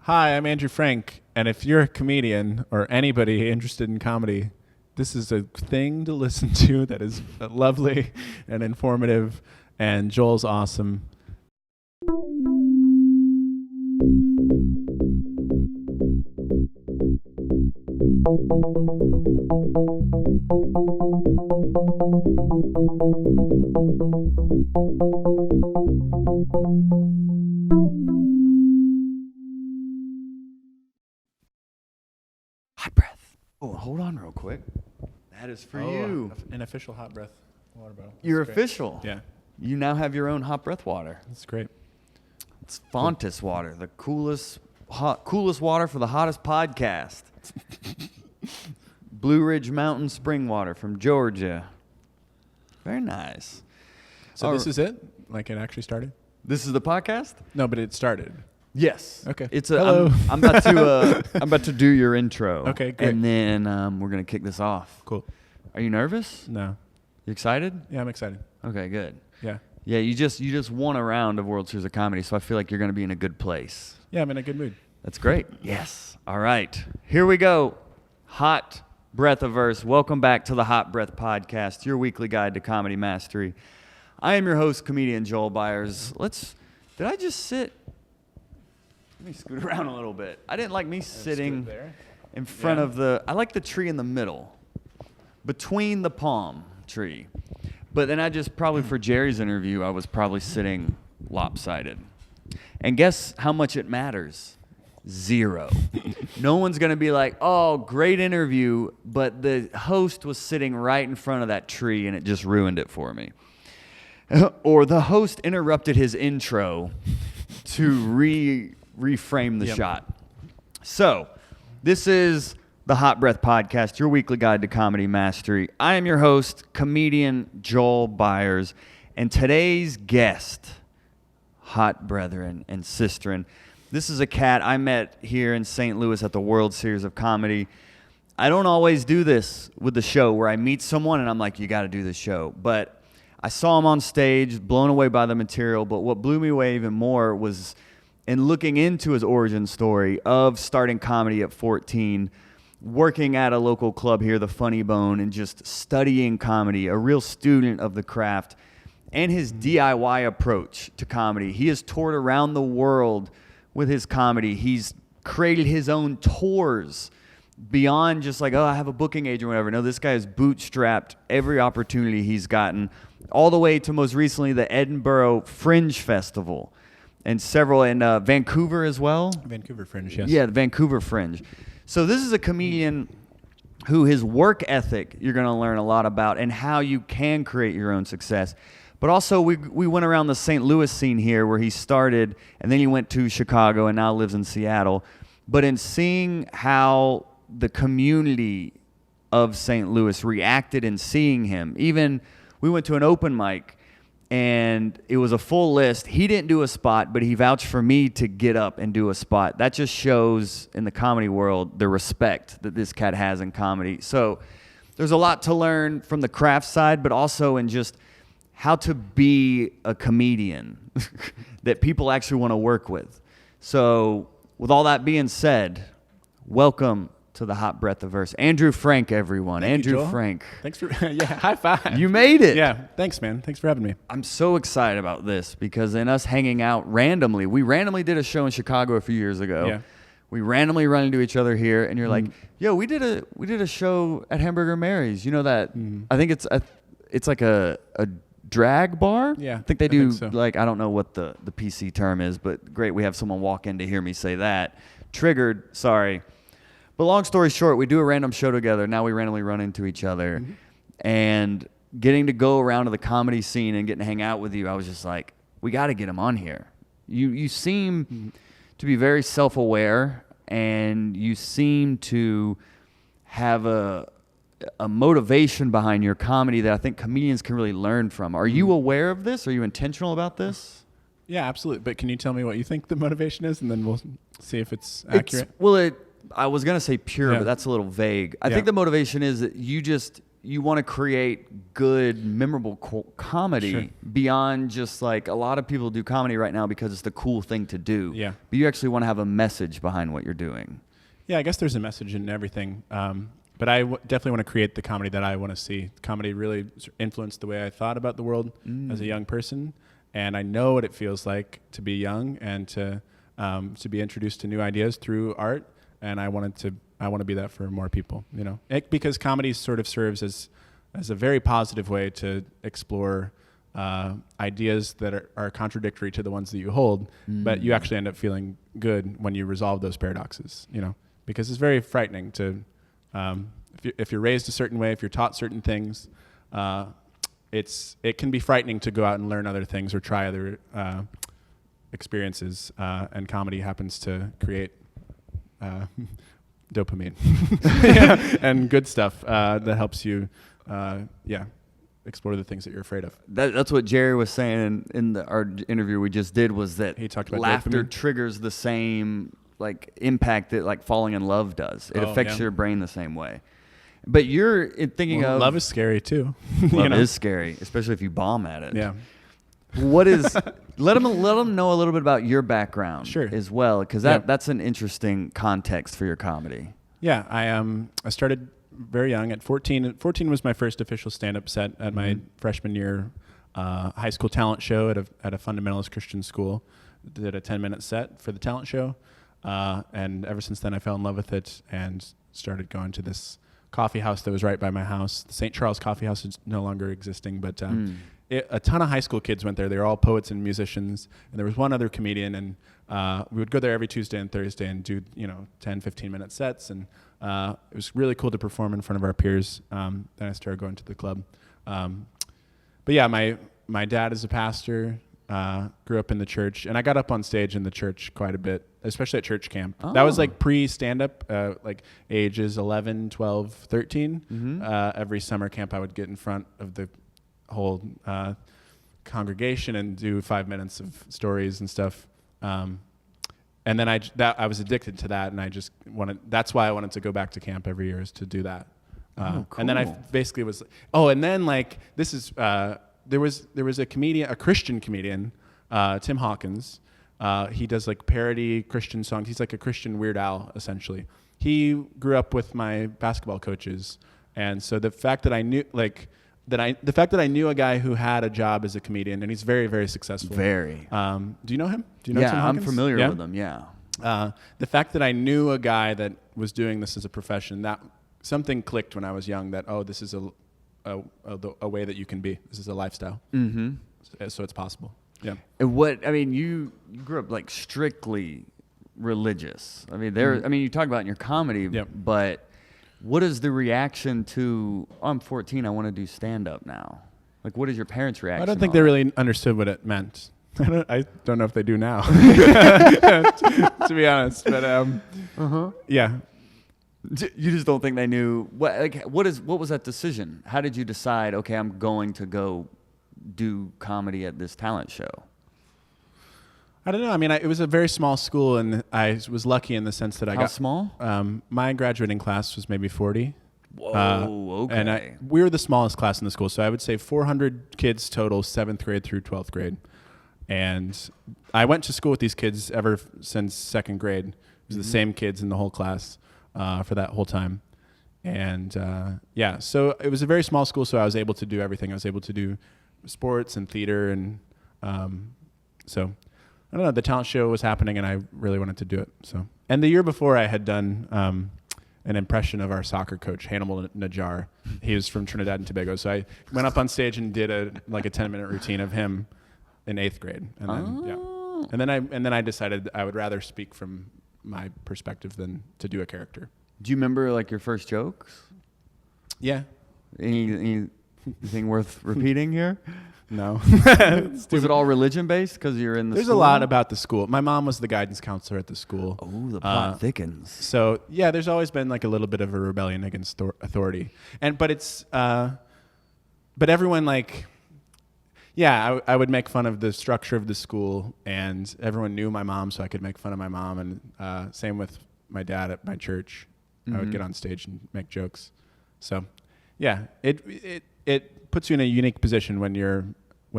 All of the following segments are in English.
Hi, I'm Andrew Frank, and if you're a comedian or anybody interested in comedy, this is a thing to listen to that is lovely and informative, and Joel's awesome. Hot breath. Oh, hold on real quick. That is for you. An official hot breath water bottle. You're That's official. great. Yeah. You now have your own hot breath water. That's great. It's Fontis water, the coolest water for the hottest podcast. Blue Ridge Mountain spring water from Georgia. Very nice. So this is it? Like it actually started? This is the podcast? No, but it started. Yes. Okay. Hello. I'm about to do your intro. Okay, great. And then we're gonna kick this off. Cool. Are you nervous? No. You excited? Yeah, I'm excited. Okay, good. Yeah. Yeah, you just won a round of World Series of Comedy, so I feel like you're gonna be in a good place. Yeah, I'm in a good mood. That's great. Yes. All right. Here we go. Hot Breath of Verse. Welcome back to the Hot Breath Podcast, your weekly guide to comedy mastery. I am your host, comedian Joel Byars. Did I just sit? Let me scoot around a little bit. I didn't like me sitting in front of I like the tree in the middle, between the palm tree. But then I just probably for Jerry's interview, I was probably sitting lopsided. And guess how much it matters? 0. No one's going to be like, oh, great interview, but the host was sitting right in front of that tree and it just ruined it for me. Or the host interrupted his intro to reframe the shot. So, this is the Hot Breath Podcast, your weekly guide to comedy mastery. I am your host, comedian Joel Byars, and today's guest, hot brethren and sisterin. This is a cat I met here in St. Louis at the World Series of Comedy. I don't always do this with the show where I meet someone and I'm like, you got to do this show. But I saw him on stage, blown away by the material. But what blew me away even more was in looking into his origin story of starting comedy at 14, working at a local club here, the Funny Bone, and just studying comedy, a real student of the craft, and his DIY approach to comedy. He has toured around the world with his comedy. He's created his own tours beyond just like, oh, I have a booking agent or whatever. No, this guy has bootstrapped every opportunity he's gotten, all the way to most recently the Edinburgh Fringe Festival and several in Vancouver as well. Vancouver Fringe, yes. Yeah, the Vancouver Fringe. So this is a comedian who his work ethic you're going to learn a lot about and how you can create your own success. But also we went around the St. Louis scene here where he started, and then he went to Chicago and now lives in Seattle. But in seeing how the community of St. Louis reacted in seeing him, even we went to an open mic and it was a full list. He didn't do a spot, but he vouched for me to get up and do a spot. That just shows in the comedy world the respect that this cat has in comedy. So there's a lot to learn from the craft side, but also in just how to be a comedian that people actually want to work with. So with all that being said, welcome to the Hot Breath of Verse. Andrew Frank, everyone. Thank you, Andrew Joel. Frank. Thanks for, high five. You made it. Yeah, thanks, man. Thanks for having me. I'm so excited about this because in us hanging out randomly, we randomly did a show in Chicago a few years ago. Yeah. We randomly run into each other here, and you're like, yo, we did a show at Hamburger Mary's. You know that? I think it's like a drag bar. Yeah, I think they do, so. like, I don't know what the PC term is, but great, we have someone walk in to hear me say that. Triggered, sorry. But long story short, we do a random show together. Now we randomly run into each other. And getting to go around to the comedy scene and getting to hang out with you, I was just like, we got to get him on here. You seem to be very self-aware, and you seem to have a motivation behind your comedy that I think comedians can really learn from. Are you aware of this? Are you intentional about this? Yeah, absolutely. But can you tell me what you think the motivation is, and then we'll see if it's accurate? I was going to say pure, but that's a little vague. I think the motivation is that you want to create good, memorable comedy Sure. beyond just like a lot of people do comedy right now because it's the cool thing to do. Yeah. But you actually want to have a message behind what you're doing. Yeah, I guess there's a message in everything. But I definitely want to create the comedy that I want to see. Comedy really influenced the way I thought about the world as a young person. And I know what it feels like to be young and to be introduced to new ideas through art. And I want to be that for more people, you know, because comedy sort of serves as a very positive way to explore ideas that are contradictory to the ones that you hold, but you actually end up feeling good when you resolve those paradoxes, you know, because it's very frightening to, if you're raised a certain way, if you're taught certain things, it can be frightening to go out and learn other things or try other experiences, and comedy happens to create dopamine and good stuff that helps you, explore the things that you're afraid of. That's what Jerry was saying in our interview we just did, was that He talked about laughter dopamine. triggers the same like impact that like falling in love does. It affects your brain the same way. But you're thinking of love is scary too. love is scary, especially if you bomb at it. Yeah. What is let them know a little bit about your background Sure. as well, because that's an interesting context for your comedy. Yeah, I started very young at 14. 14 was my first official stand-up set at my freshman year high school talent show at a fundamentalist Christian school. Did a 10-minute set for the talent show, and ever since then I fell in love with it and started going to this coffee house that was right by my house. The St. Charles Coffee House is no longer existing, but a ton of high school kids went there. They were all poets and musicians, and there was one other comedian, and we would go there every Tuesday and Thursday and do 10, 15-minute sets, and it was really cool to perform in front of our peers. Then I started going to the club. But yeah, my dad is a pastor, grew up in the church, and I got up on stage in the church quite a bit, especially at church camp. Oh. That was like pre-stand-up, like ages 11, 12, 13. Every summer camp I would get in front of the whole congregation and do 5 minutes of stories and stuff. And then I was addicted to that, and I just that's why I wanted to go back to camp every year, is to do that. Cool. And then I basically was, and then like this is, there was a comedian, a Christian comedian, Tim Hawkins. He does like parody Christian songs. He's like a Christian Weird Al, essentially. He grew up with my basketball coaches, and so the fact that I knew a guy who had a job as a comedian, and he's very, very successful. Very. Do you know him? Do you know Tim I'm Hawkins? familiar with him. Yeah. The fact that I knew a guy that was doing this as a profession, that something clicked when I was young. That this is a way that you can be. This is a lifestyle. Mm-hmm. So it's possible. Yeah. And you grew up like strictly religious. I mean, you talk about it in your comedy, but what is the reaction to, I'm 14, I want to do stand-up now? Like, what is your parents' reaction? I don't think they really understood what it meant. I don't know if they do now, to be honest. But yeah. You just don't think they knew what was that decision? How did you decide, okay, I'm going to go do comedy at this talent show? I don't know. I mean, it was a very small school, and I was lucky in the sense that I got... How small? My graduating class was maybe 40. Whoa, okay. And we were the smallest class in the school, so I would say 400 kids total, 7th grade through 12th grade. And I went to school with these kids ever since 2nd grade. It was the same kids in the whole class for that whole time. And so it was a very small school, so I was able to do everything. I was able to do sports and theater, and so I don't know. The talent show was happening, and I really wanted to do it. So, and the year before, I had done an impression of our soccer coach, Hannibal Najjar. He was from Trinidad and Tobago, so I went up on stage and did a 10-minute routine of him in 8th grade, and then I decided I would rather speak from my perspective than to do a character. Do you remember like your first jokes? Yeah. Anything worth repeating here? No. Was it all religion based because you're in the There's school? a lot about the school. My mom was the guidance counselor at the school. Oh, the plot thickens. So yeah, there's always been like a little bit of a rebellion against authority, but everyone like, I would make fun of the structure of the school, and everyone knew my mom, so I could make fun of my mom, and same with my dad at my church. I would get on stage and make jokes. So Yeah, it puts you in a unique position when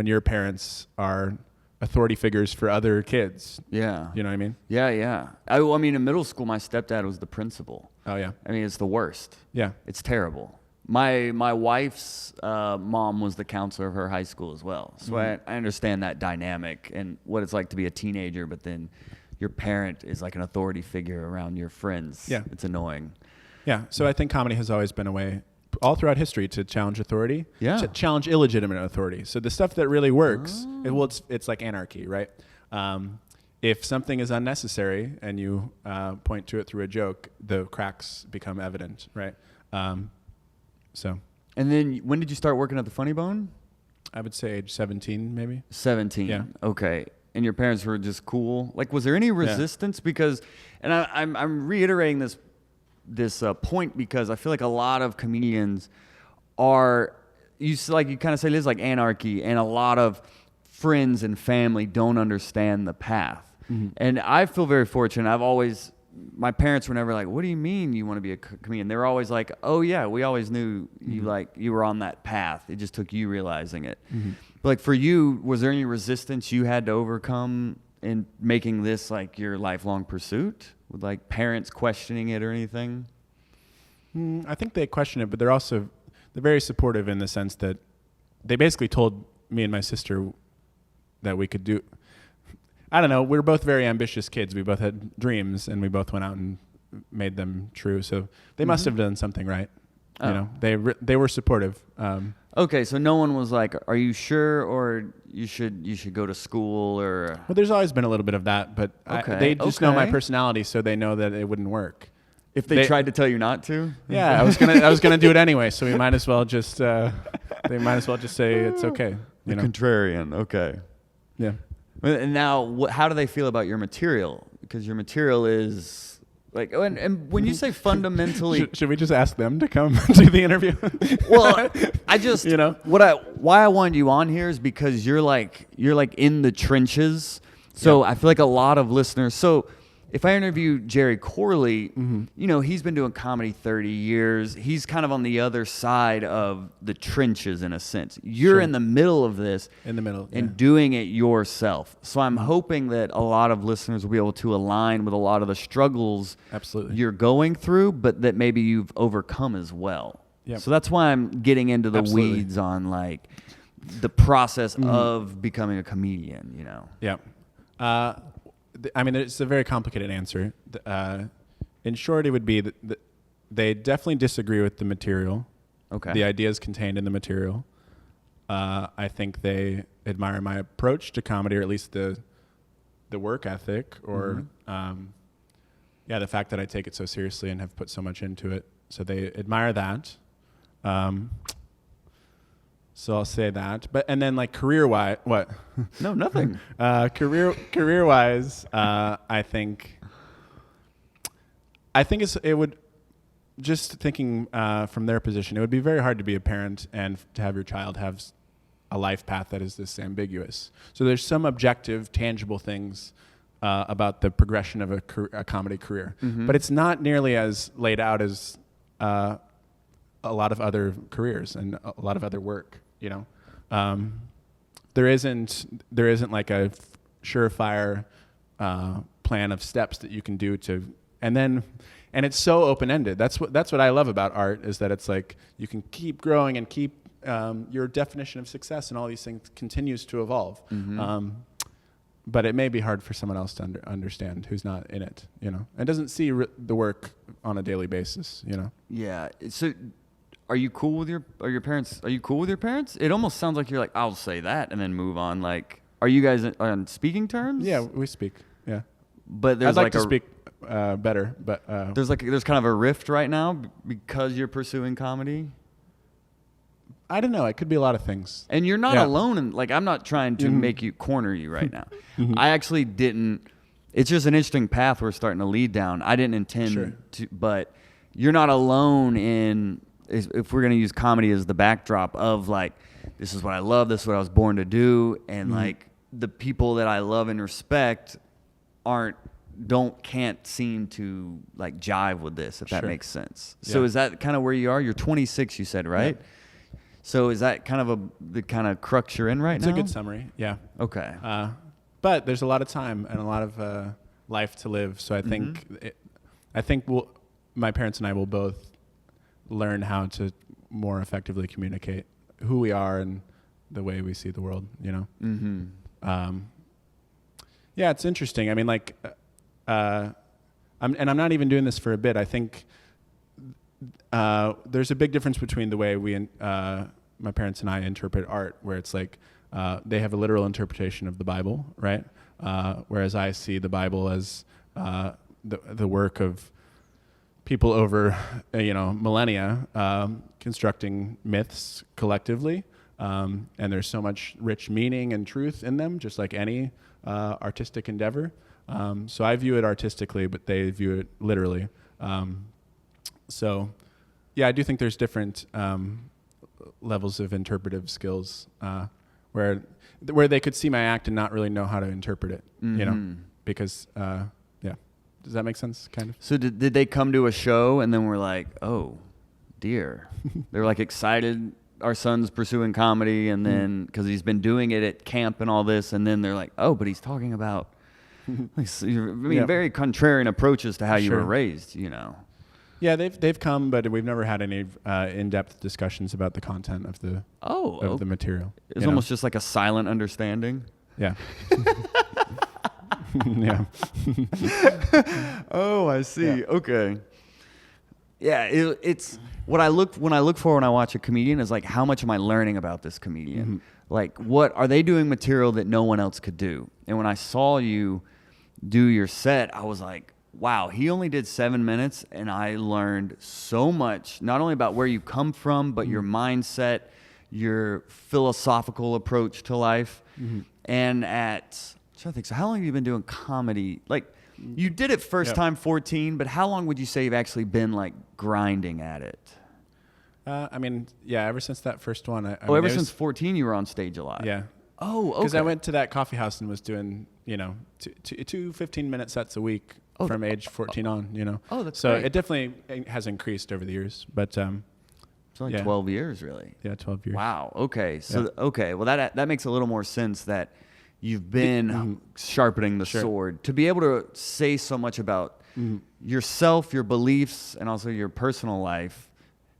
your parents are authority figures for other kids. Yeah. You know what I mean? Yeah. I mean, in middle school, my stepdad was the principal. Oh yeah. I mean, it's the worst. Yeah. It's terrible. My wife's mom was the counselor of her high school as well. So I understand that dynamic and what it's like to be a teenager, but then your parent is like an authority figure around your friends. Yeah. It's annoying. Yeah. So I think comedy has always been a way all throughout history to challenge authority, Yeah. to challenge illegitimate authority. So the stuff that really works, it's like anarchy, right? If something is unnecessary and you point to it through a joke, the cracks become evident, right? So And then when did you start working at the Funny Bone? I would say age 17, maybe. 17. Yeah. Okay. And your parents were just cool. Like, was there any resistance? Because, and I'm reiterating this point because I feel like a lot of comedians are, you kind of say this, like anarchy, and a lot of friends and family don't understand the path. Mm-hmm. And I feel very fortunate. My parents were never like, what do you mean you want to be a comedian? They were always like, oh yeah, we always knew you were on that path. It just took you realizing it. Mm-hmm. But like for you, was there any resistance you had to overcome in making this like your lifelong pursuit? With like parents questioning it or anything? I think they question it, but they're very supportive in the sense that they basically told me and my sister that we could do. I don't know. We were both very ambitious kids. We both had dreams, and we both went out and made them true. So they must have done something right. Oh. You know, they were supportive. Okay, so no one was like, "Are you sure?" or "You should go to school," or. Well, there's always been a little bit of that, but they just know my personality, so they know that it wouldn't work. If they tried to tell you not to. Yeah, I was gonna do it anyway. So we might as well just they might as well just say it's okay. You know? Contrarian. Okay. Yeah. And now, how do they feel about your material? Because your material is like, and when you say fundamentally, should we just ask them to come do the interview? Well, I just, you know, why I wanted you on here is because you're like in the trenches. So I feel like a lot of listeners. So if I interview Jerry Corley, you know, he's been doing comedy 30 years. He's kind of on the other side of the trenches in a sense. You're in the middle of this. In the middle. And doing it yourself. So I'm hoping that a lot of listeners will be able to align with a lot of the struggles you're going through, but that maybe you've overcome as well. Yep. So that's why I'm getting into the weeds on like the process of becoming a comedian, you know? Yeah. I mean, it's a very complicated answer. In short, it would be that they definitely disagree with the material. Okay. The ideas contained in the material. I think they admire my approach to comedy, or at least the work ethic, or the fact that I take it so seriously and have put so much into it. So they admire that. So I'll say that, and then like career-wise, what? No, nothing. Career-wise, I think it would, just thinking from their position, it would be very hard to be a parent and to have your child have a life path that is this ambiguous. So there's some objective, tangible things about the progression of a comedy career, but it's not nearly as laid out as a lot of other careers and a lot of other work. You know, there isn't like a surefire plan of steps that you can do and it's so open ended. That's what I love about art, is that it's like you can keep growing and keep your definition of success and all these things continues to evolve. But it may be hard for someone else to understand who's not in it, you know, and doesn't see the work on a daily basis, you know. Yeah. So. Are you cool with your parents? Are you cool with your parents? It almost sounds like you're like, I'll say that and then move on. Like, are you guys on speaking terms? Yeah, we speak. Yeah, but there's I'd like to speak better, but there's kind of a rift right now because you're pursuing comedy. I don't know. It could be a lot of things. And you're not alone. And like, I'm not trying to make you corner you right now. I actually didn't. It's just an interesting path we're starting to lead down. I didn't intend to, but you're not alone in. If we're going to use comedy as the backdrop of like, this is what I love, this is what I was born to do, and like the people that I love and respect aren't can't seem to like jive with this, if that Sure. makes sense. So Yeah. is that kind of where you are? You're 26, you said, right? Yeah. So is that kind of the kind of crux you're in right It's now? a good summary. Yeah. Okay. But there's a lot of time and a lot of life to live. So I think my parents and I will both learn how to more effectively communicate who we are and the way we see the world. Yeah, it's interesting. I mean, like, I'm not even doing this for a bit. I think there's a big difference between the way my parents and I interpret art, where it's like they have a literal interpretation of the Bible, right? Whereas I see the Bible as the work of people over millennia constructing myths collectively, and there's so much rich meaning and truth in them, just like any artistic endeavor. So I view it artistically, but they view it literally. So yeah, I do think there's different levels of interpretive skills where they could see my act and not really know how to interpret it, because yeah. Does that make sense? Kind of. So did they come to a show and then we're like, oh, dear. They're like excited our son's pursuing comedy, and then because he's been doing it at camp and all this, and then they're like, oh, but he's talking about very contrarian approaches to how you were raised, Yeah, they've come, but we've never had any in-depth discussions about the content of the the material. It's almost just like a silent understanding. Yeah. Yeah. Oh, I see. Yeah. Okay. Yeah, it's what I look for when I watch a comedian is like, how much am I learning about this comedian? Mm-hmm. Like, what are they doing material that no one else could do? And when I saw you do your set, I was like, wow, he only did 7 minutes, and I learned so much, not only about where you come from, but your mindset, your philosophical approach to life, and I think so. How long have you been doing comedy? Like, you did it first time 14, but how long would you say you've actually been like grinding at it? I mean, yeah, ever since that first one. Ever since 14, you were on stage a lot. Yeah. Oh, okay. Because I went to that coffee house and was doing, two 15-minute sets a week from age 14 on. Oh, that's so great. it definitely has increased over the years, but it's like 12 years, really. Yeah, 12 years. Wow. Okay. So well, that makes a little more sense that you've been sharpening the sword to be able to say so much about yourself, your beliefs, and also your personal life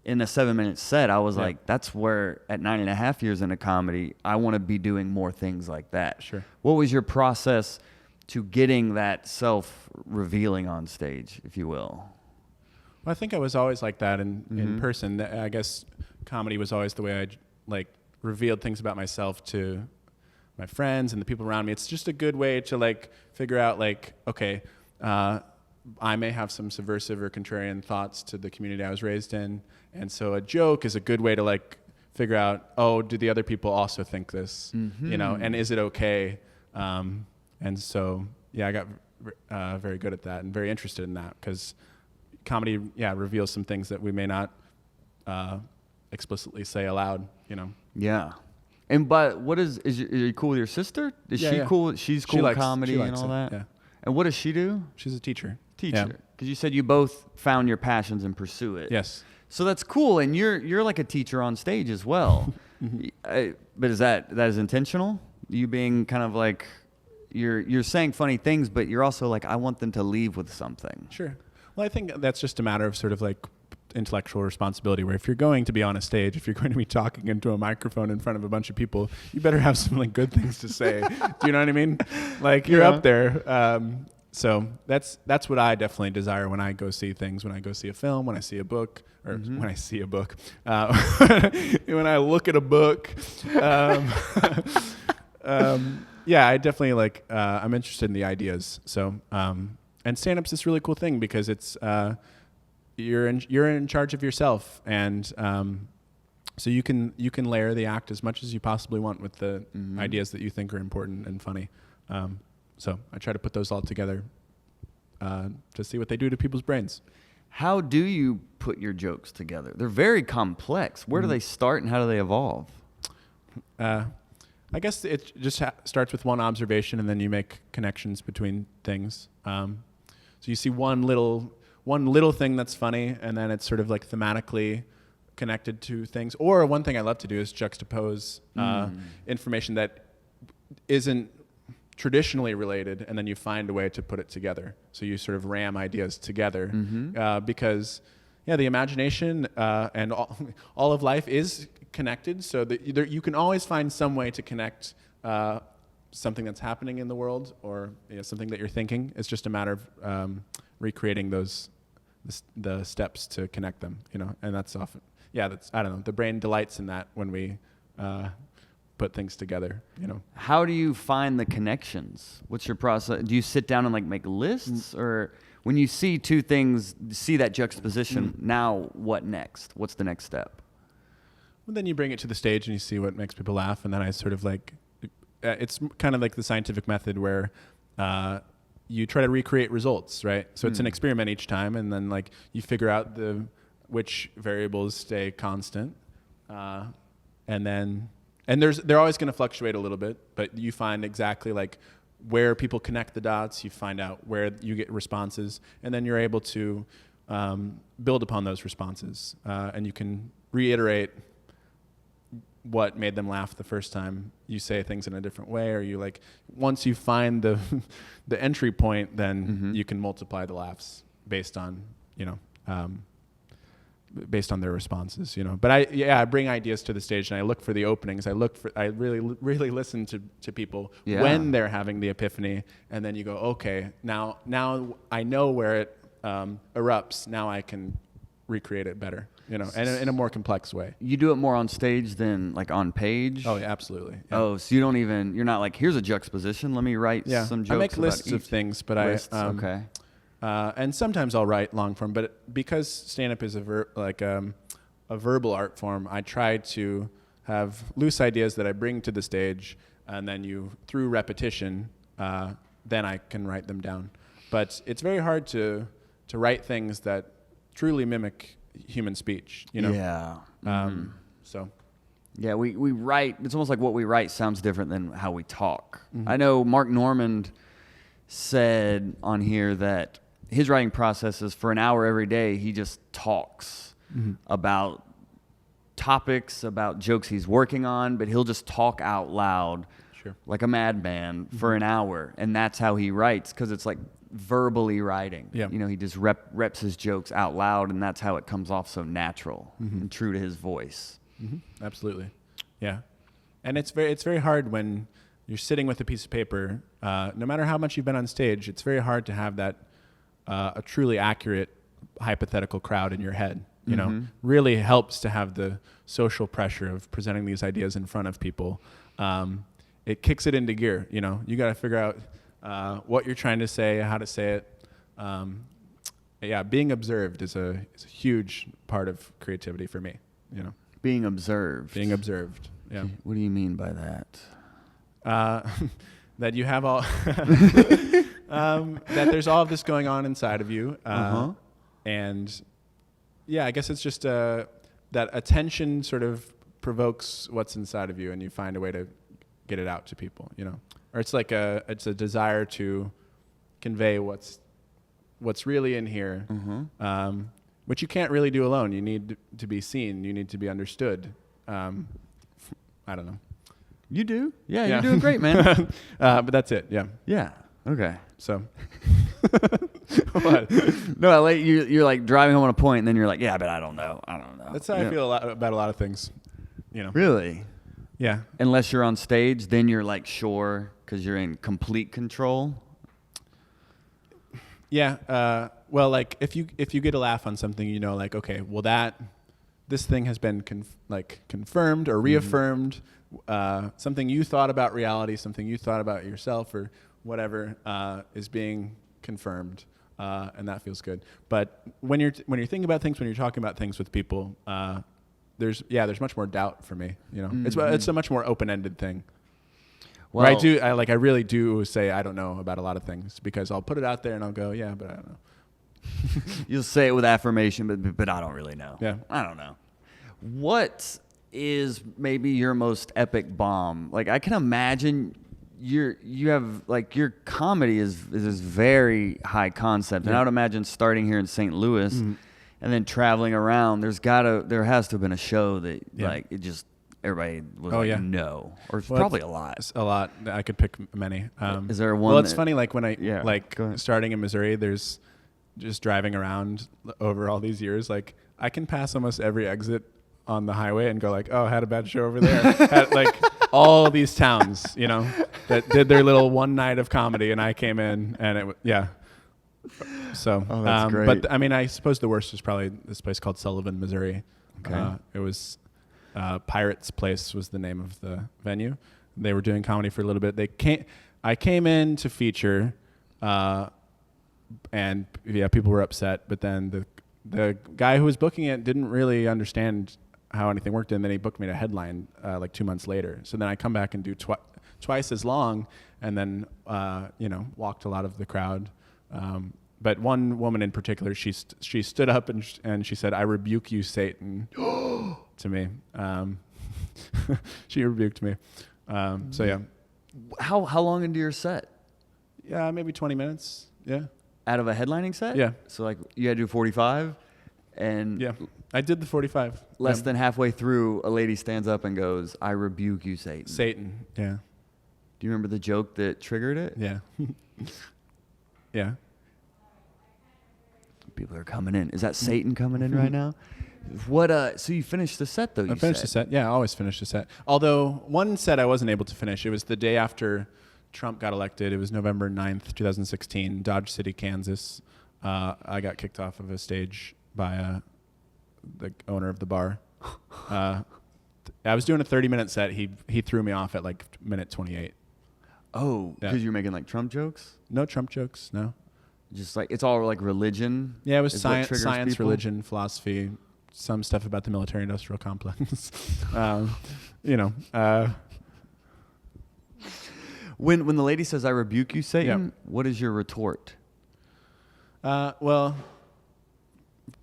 in a 7-minute set. I was like, that's where at 9.5 years into comedy, I want to be doing more things like that. Sure. What was your process to getting that self-revealing on stage, if you will? Well, I think I was always like that in person. I guess comedy was always the way I revealed things about myself to my friends and the people around me. It's just a good way to figure out okay, I may have some subversive or contrarian thoughts to the community I was raised in, and so a joke is a good way to figure out, oh, do the other people also think this, and is it okay? And so I got very good at that and very interested in that, because comedy reveals some things that we may not explicitly say aloud. Yeah. But are you cool with your sister? Is she cool? She's cool with comedy and all that? Yeah. And what does she do? She's a teacher. Because you said you both found your passions and pursue it. Yes. So that's cool, and you're like a teacher on stage as well. But is that is intentional? You being kind of like you're saying funny things, but you're also like, I want them to leave with something. Sure. Well, I think that's just a matter of sort of intellectual responsibility, where if you're going to be on a stage, if you're going to be talking into a microphone in front of a bunch of people, you better have some good things to say. Do you know what I mean? You're up there. So that's what I definitely desire when I go see things, when I go see a film, when I see a book, or when I see a book, when I look at a book. I definitely I'm interested in the ideas. So, and stand-up's this really cool thing because it's, you're in charge of yourself, and so you can layer the act as much as you possibly want with the ideas that you think are important and funny. So I try to put those all together to see what they do to people's brains. How do you put your jokes together? They're very complex. Where do they start and how do they evolve? I I guess it just starts with one observation, and then you make connections between things. So you see one little thing that's funny, and then it's sort of like thematically connected to things. Or one thing I love to do is juxtapose information that isn't traditionally related, and then you find a way to put it together. So you sort of ram ideas together, because the imagination and all of life is connected. So that you can always find some way to connect something that's happening in the world, or something that you're thinking. It's just a matter of recreating the steps to connect them. And that's often that's, I don't know. The brain delights in that when we put things together. How do you find the connections? What's your process? Do you sit down and like make lists, or when you see two things, see that juxtaposition? Now, what next? What's the next step? Well, then you bring it to the stage and you see what makes people laugh, and then I sort of like, it's kind of like the scientific method where you try to recreate results, right? So it's an experiment each time, and then like you figure out which variables stay constant, and they're always going to fluctuate a little bit, but you find exactly like where people connect the dots. You find out where you get responses, and then you're able to build upon those responses, and you can reiterate what made them laugh the first time. You say things in a different way, or you like, once you find the entry point, then you can multiply the laughs based on their responses, But I bring ideas to the stage, and I look for the openings. I really listen to people when they're having the epiphany, and then you go, okay, now I know where it erupts. Now I can recreate it better, and in a more complex way. You do it more on stage than like on page? Oh, yeah, absolutely. Yeah. Oh, so you're not like, here's a juxtaposition, let me write some jokes. I make about lists of things, but okay. And sometimes I'll write long form, but because stand-up is a verbal art form, I try to have loose ideas that I bring to the stage, and then through repetition, then I can write them down. But it's very hard to write things that truly mimic human speech, Yeah. So. Yeah, we write. It's almost like what we write sounds different than how we talk. I know Mark Normand said on here that his writing process is for an hour every day, he just talks about topics, about jokes he's working on, but he'll just talk out loud like a madman for an hour. And that's how he writes, because it's like verbally writing. Yeah. He just reps his jokes out loud, and that's how it comes off so natural and true to his voice. Absolutely. Yeah. And it's very hard when you're sitting with a piece of paper, no matter how much you've been on stage, it's very hard to have that a truly accurate hypothetical crowd in your head. Really helps to have the social pressure of presenting these ideas in front of people. It kicks it into gear. You got to figure out what you're trying to say, how to say it. Being observed is a huge part of creativity for me. Being observed. Yeah. What do you mean by that? That you have all that there's all of this going on inside of you, and I guess it's just that attention sort of provokes what's inside of you, and you find a way to get it out to people, or it's like it's a desire to convey what's really in here, which you can't really do alone. You need to be seen. You need to be understood. I don't know. You do? Yeah, you're doing great, man. But that's it. Yeah. Yeah. Okay. So. What? No, you're like driving home on a point, and then you're like, yeah, but I don't know. That's how I feel about a lot of things. Really? Yeah. Unless you're on stage, then you're like sure, because you're in complete control. Yeah. Well, like if you get a laugh on something, like, okay, well this thing has been confirmed or reaffirmed. Something you thought about reality, something you thought about yourself, or whatever is being confirmed, and that feels good. But when you're thinking about things, when you're talking about things with people, there's much more doubt for me. It's a much more open-ended thing. Well, I really do say I don't know about a lot of things, because I'll put it out there and I'll go, yeah, but I don't know. You'll say it with affirmation, but I don't really know. Yeah, I don't know. What is maybe your most epic bomb? Like, I can imagine you have like your comedy is very high concept, and I would imagine starting here in St. Louis and then traveling around. There has to have been a show that like it just everybody was no, or it's probably a lot. It's a lot. I could pick many. Is there one? Well, it's funny. Like when I starting in Missouri, there's just driving around over all these years. Like I can pass almost every exit on the highway and go like, oh, had a bad show over there. Like all these towns, you know, that did their little one night of comedy, and I came in, and So, that's great. But I mean, I suppose the worst was probably this place called Sullivan, Missouri. Okay. It was Pirates Place was the name of the venue. They were doing comedy for a little bit. I came in to feature, and people were upset. But then the guy who was booking it didn't really understand how anything worked, and then he booked me to headline like 2 months later. So then I come back and do twice as long, and then walked a lot of the crowd. But one woman in particular, she stood up and she said, "I rebuke you, Satan," to me. She rebuked me. So yeah. How long into your set? Yeah, maybe 20 minutes. Yeah. Out of a headlining set? Yeah. So like you had to do 45, and yeah, I did the 45. Less than halfway through, a lady stands up and goes, "I rebuke you, Satan." Satan. Yeah. Do you remember the joke that triggered it? Yeah. Yeah. People are coming in. Is that Satan coming in right now? What? So you finished the set though? I finished the set. Yeah, I always finish the set. Although one set I wasn't able to finish. It was the day after Trump got elected. It was November 9th, 2016, Dodge City, Kansas. I got kicked off of a stage by the owner of the bar. I was doing a 30-minute set. He threw me off at like minute 28. Oh, because you're making like Trump jokes? No Trump jokes. No. Just like it's all like religion. Yeah, it was science, religion, philosophy, some stuff about the military-industrial complex. When the lady says, "I rebuke you, Satan," what is your retort? Well,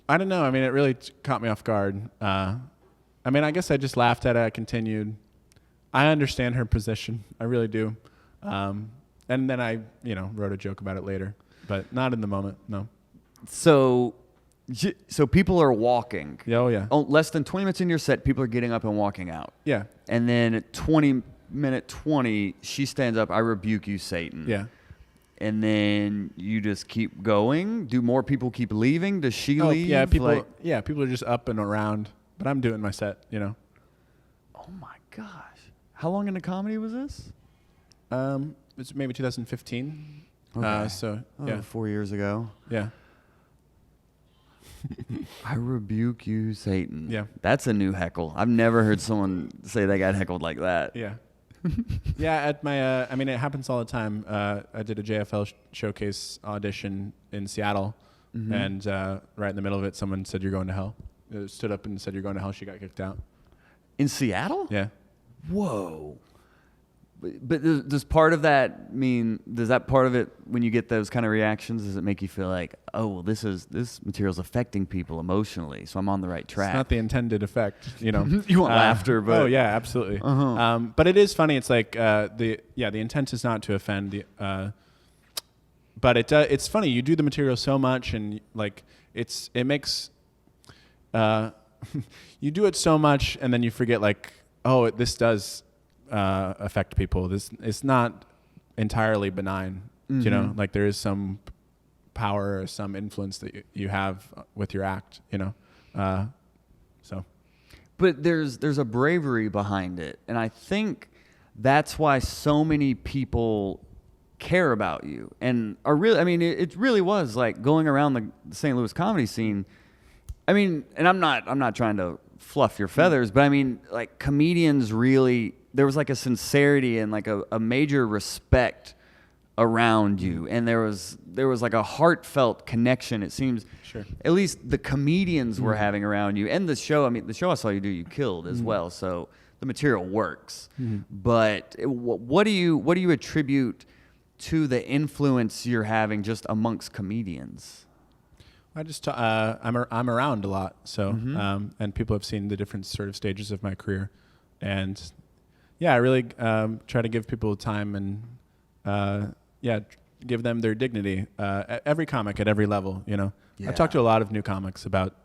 I don't know. I mean, it really caught me off guard. I mean, I guess I just laughed at it. I continued. I understand her position. I really do. And then I, wrote a joke about it later, but not in the moment. No. So people are walking. Yeah, oh yeah. Oh, less than 20 minutes in your set, people are getting up and walking out. Yeah. And then at minute 20, she stands up, "I rebuke you, Satan." Yeah. And then you just keep going. Do more people keep leaving? Does she leave? Yeah, people are just up and around, but I'm doing my set, Oh my gosh. How long into comedy was this? It's maybe 2015. Okay. 4 years ago. Yeah. "I rebuke you, Satan." Yeah. That's a new heckle. I've never heard someone say they got heckled like that. Yeah. Yeah, at my, I mean, it happens all the time. I did a JFL showcase audition in Seattle, and right in the middle of it, someone said, "You're going to hell." Stood up and said, "You're going to hell." She got kicked out. In Seattle? Yeah. Whoa. But does part of that mean, does that part of it, when you get those kind of reactions, does it make you feel like, oh, well, this material's affecting people emotionally, so I'm on the right track? It's not the intended effect, You want laughter, but... Oh, yeah, absolutely. But it is funny. It's like, the intent is not to offend. But it's funny. You do the material so much, and like, it makes... you do it so much, and then you forget, like, oh, this does... affect people. This it's not entirely benign. Like there is some power or some influence that you have with your act. So. But there's a bravery behind it, and I think that's why so many people care about you and are really. I mean, it really was like going around the St. Louis comedy scene. I mean, and I'm not trying to fluff your feathers, but I mean, like comedians really. There was like a sincerity and like a major respect around you, and there was like a heartfelt connection. It seems, sure. At least the comedians were having around you, and the show. I mean, the show I saw you do, you killed as well. So the material works. But what do you attribute to the influence you're having just amongst comedians? I'm around a lot, so and people have seen the different sort of stages of my career, and I really try to give people time and give them their dignity. Every comic at every level, I've talked to a lot of new comics about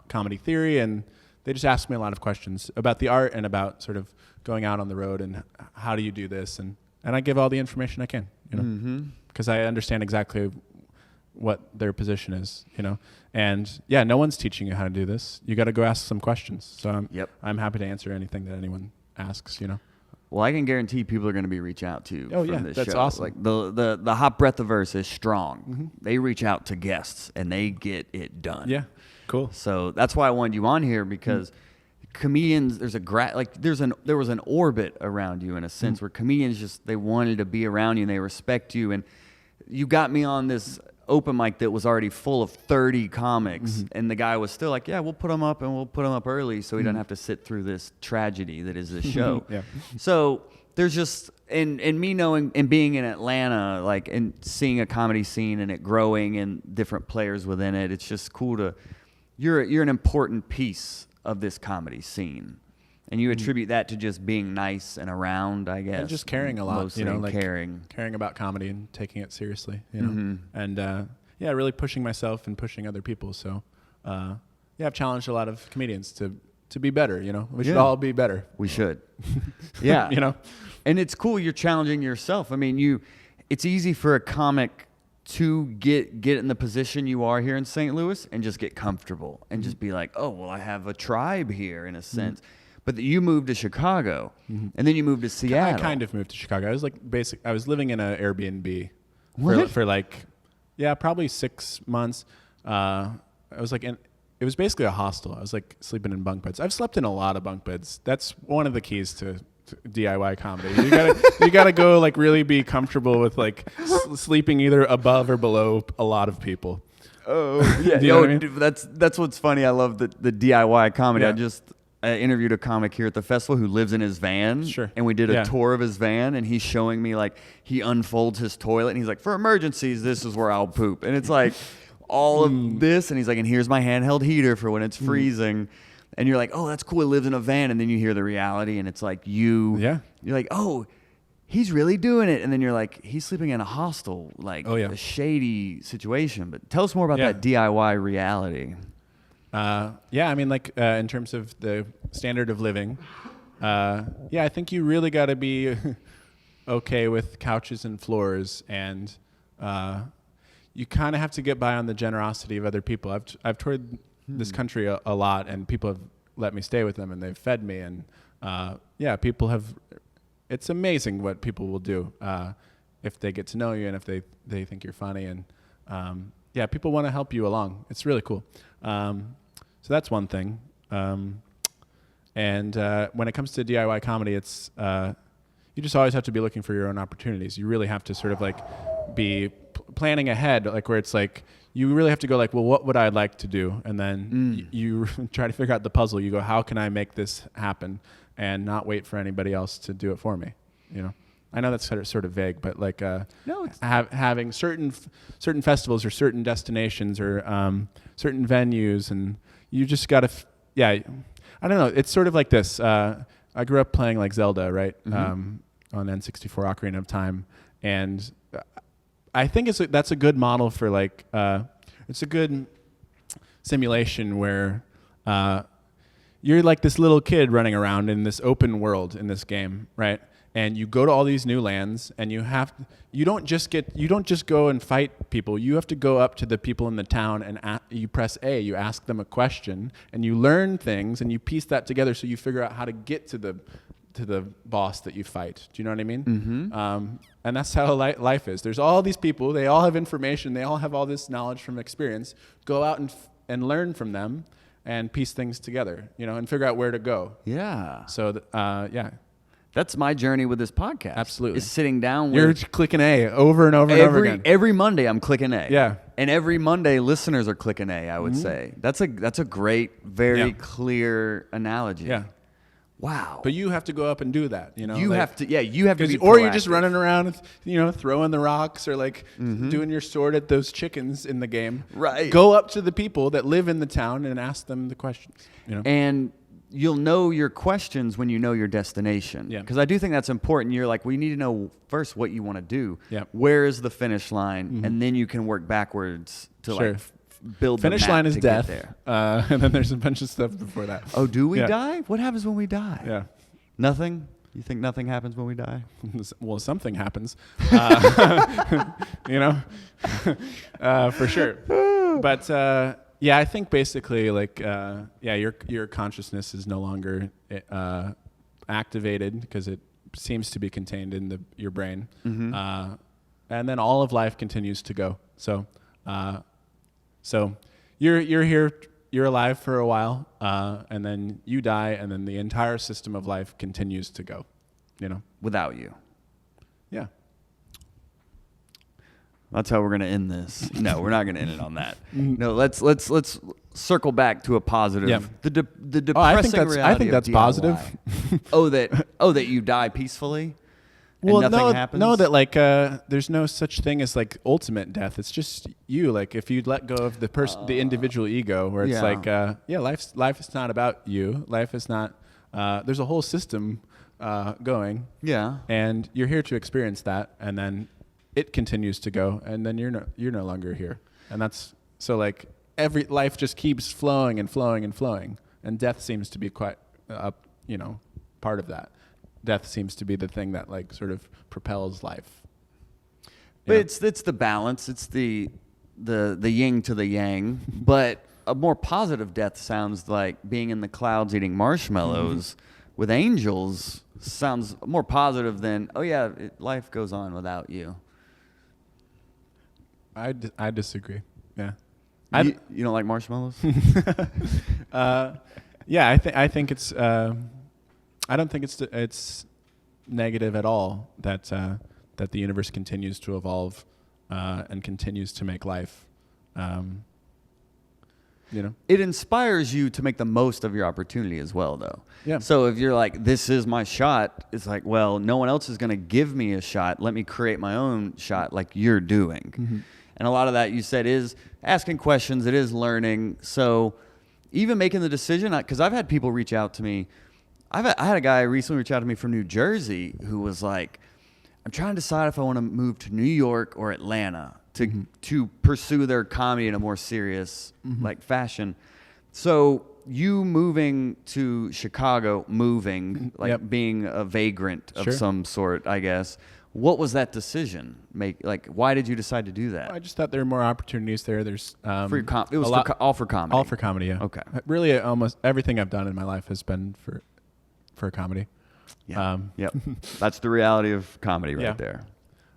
comedy theory, and they just ask me a lot of questions about the art and about sort of going out on the road and how do you do this, and I give all the information I can, because I understand exactly what their position is, and no one's teaching you how to do this. You got to go ask some questions. So I'm happy to answer anything that anyone asks, Well, I can guarantee people are going to be reach out to from this that's show. awesome. Like the Hot Breathiverse is strong. They reach out to guests and they get it done. Yeah, cool. So that's why I wanted you on here, because comedians, there was an orbit around you in a sense where comedians they wanted to be around you and they respect you, and you got me on this open mic that was already full of 30 comics, and the guy was still like, we'll put him up, and we'll put him up early so he doesn't have to sit through this tragedy that is this show. So there's just, and me knowing and being in Atlanta, like, and seeing a comedy scene and it growing and different players within it, it's just cool you're an important piece of this comedy scene. And you attribute that to just being nice and around, I guess. And just caring a lot, mostly caring about comedy and taking it seriously, and really pushing myself and pushing other people. So, I've challenged a lot of comedians to be better. We should all be better. We should. And it's cool you're challenging yourself. I mean, it's easy for a comic to get in the position you are here in St. Louis and just get comfortable and just be like, oh, well, I have a tribe here in a sense. But you moved to Chicago, and then you moved to Seattle. I kind of moved to Chicago. I was I was living in an Airbnb for probably 6 months. I was it was basically a hostel. I was sleeping in bunk beds. I've slept in a lot of bunk beds. That's one of the keys to DIY comedy. You gotta go really be comfortable with sleeping either above or below a lot of people. Oh yeah, you know what I mean? Dude, that's what's funny. I love the DIY comedy. Yeah. I interviewed a comic here at the festival who lives in his van. Sure. And we did a tour of his van, and he's showing me he unfolds his toilet, and he's like, for emergencies, this is where I'll poop. And it's all of this, and he's like, and here's my handheld heater for when it's freezing. And you're like, oh, that's cool. He lives in a van. And then you hear the reality, and it's you're like, oh, he's really doing it. And then you're like, he's sleeping in a hostel, a shady situation. But tell us more about that DIY reality. In terms of the standard of living, I think you really got to be okay with couches and floors, and you kind of have to get by on the generosity of other people. I've toured this country a lot, and people have let me stay with them, and they've fed me, and people have. It's amazing what people will do if they get to know you and if they think you're funny, and people want to help you along. It's really cool. So that's one thing. And when it comes to DIY comedy, it's you just always have to be looking for your own opportunities. You really have to sort of be planning ahead, where it's you really have to go well, what would I like to do? And then you try to figure out the puzzle. You go, how can I make this happen? And not wait for anybody else to do it for me. I know that's sort of vague, but having certain festivals or certain destinations or certain venues, and you just got to, I don't know. It's sort of like this. I grew up playing Zelda, right? On N64 Ocarina of Time, and I think that's a good model for it's a good simulation where you're this little kid running around in this open world in this game, right? And you go to all these new lands, and you don't just go and fight people. You have to go up to the people in the town, and you press A. You ask them a question, and you learn things, and you piece that together, so you figure out how to get to the boss that you fight. Do you know what I mean? Mm-hmm. And that's how life is. There's all these people. They all have information. They all have all this knowledge from experience. Go out and learn from them, and piece things together. And figure out where to go. Yeah. So That's my journey with this podcast. Absolutely. Is sitting down with... You're clicking A over and over and over again. Every Monday, I'm clicking A. Yeah. And every Monday, listeners are clicking A, I would say. That's a great, very clear analogy. Yeah. Wow. But you have to go up and do that. You have to be or you're just proactive. running around, throwing the rocks or like doing your sword at those chickens in the game. Right. Go up to the people that live in the town and ask them the questions. And you'll know your questions when you know your destination. Yeah. Because I do think that's important. You're like, we need to know first what you want to do. Yeah. Where is the finish line? And then you can work backwards to Sure. like build Finish the map line is to death, get there. and then there's a bunch of stuff before that. Oh, do we Yeah. die? What happens when we die? Yeah. Nothing? You think nothing happens when we die? Well, something happens, for sure. But I think basically, like, your consciousness is no longer activated because it seems to be contained in your brain, and then all of life continues to go. So you're here. You're alive for a while, and then you die, and then the entire system of life continues to go, Without you. Yeah. That's how we're going to end this. No, we're not going to end it on that. No, let's circle back to a positive. Yeah. The depressing reality I think that's of positive. DIY. that you die peacefully. Well, and nothing happens? No, that like there's no such thing as like ultimate death. It's just you. Like if you let go of the individual ego, where it's life is not about you. Life is not. There's a whole system going. Yeah. And you're here to experience that, and then it continues to go, and then you're no longer here, and that's so like every life just keeps flowing and flowing and flowing, and death seems to be quite part of that. Death seems to be the thing that like sort of propels life. But it's the balance. It's the yin to the yang. But a more positive death sounds like being in the clouds eating marshmallows with angels. Sounds more positive than life goes on without you. I disagree. Yeah. You don't like marshmallows? I think it's. I don't think it's negative at all that the universe continues to evolve and continues to make life. It inspires you to make the most of your opportunity as well, though. Yeah. So if you're like, this is my shot, it's like, well, no one else is going to give me a shot. Let me create my own shot like you're doing. Mm-hmm. And a lot of that you said is asking questions. It is learning. So even making the decision, because I've had people reach out to me. I had a guy recently reach out to me from New Jersey who was like, I'm trying to decide if I want to move to New York or Atlanta to pursue their comedy in a more serious like fashion. So you moving to Chicago, being a vagrant of some sort, I guess. What was that decision? Why did you decide to do that? I just thought there were more opportunities there. There's all for comedy. All for comedy, yeah. Okay. Really, almost everything I've done in my life has been for comedy. Yeah. Yep. That's the reality of comedy right there.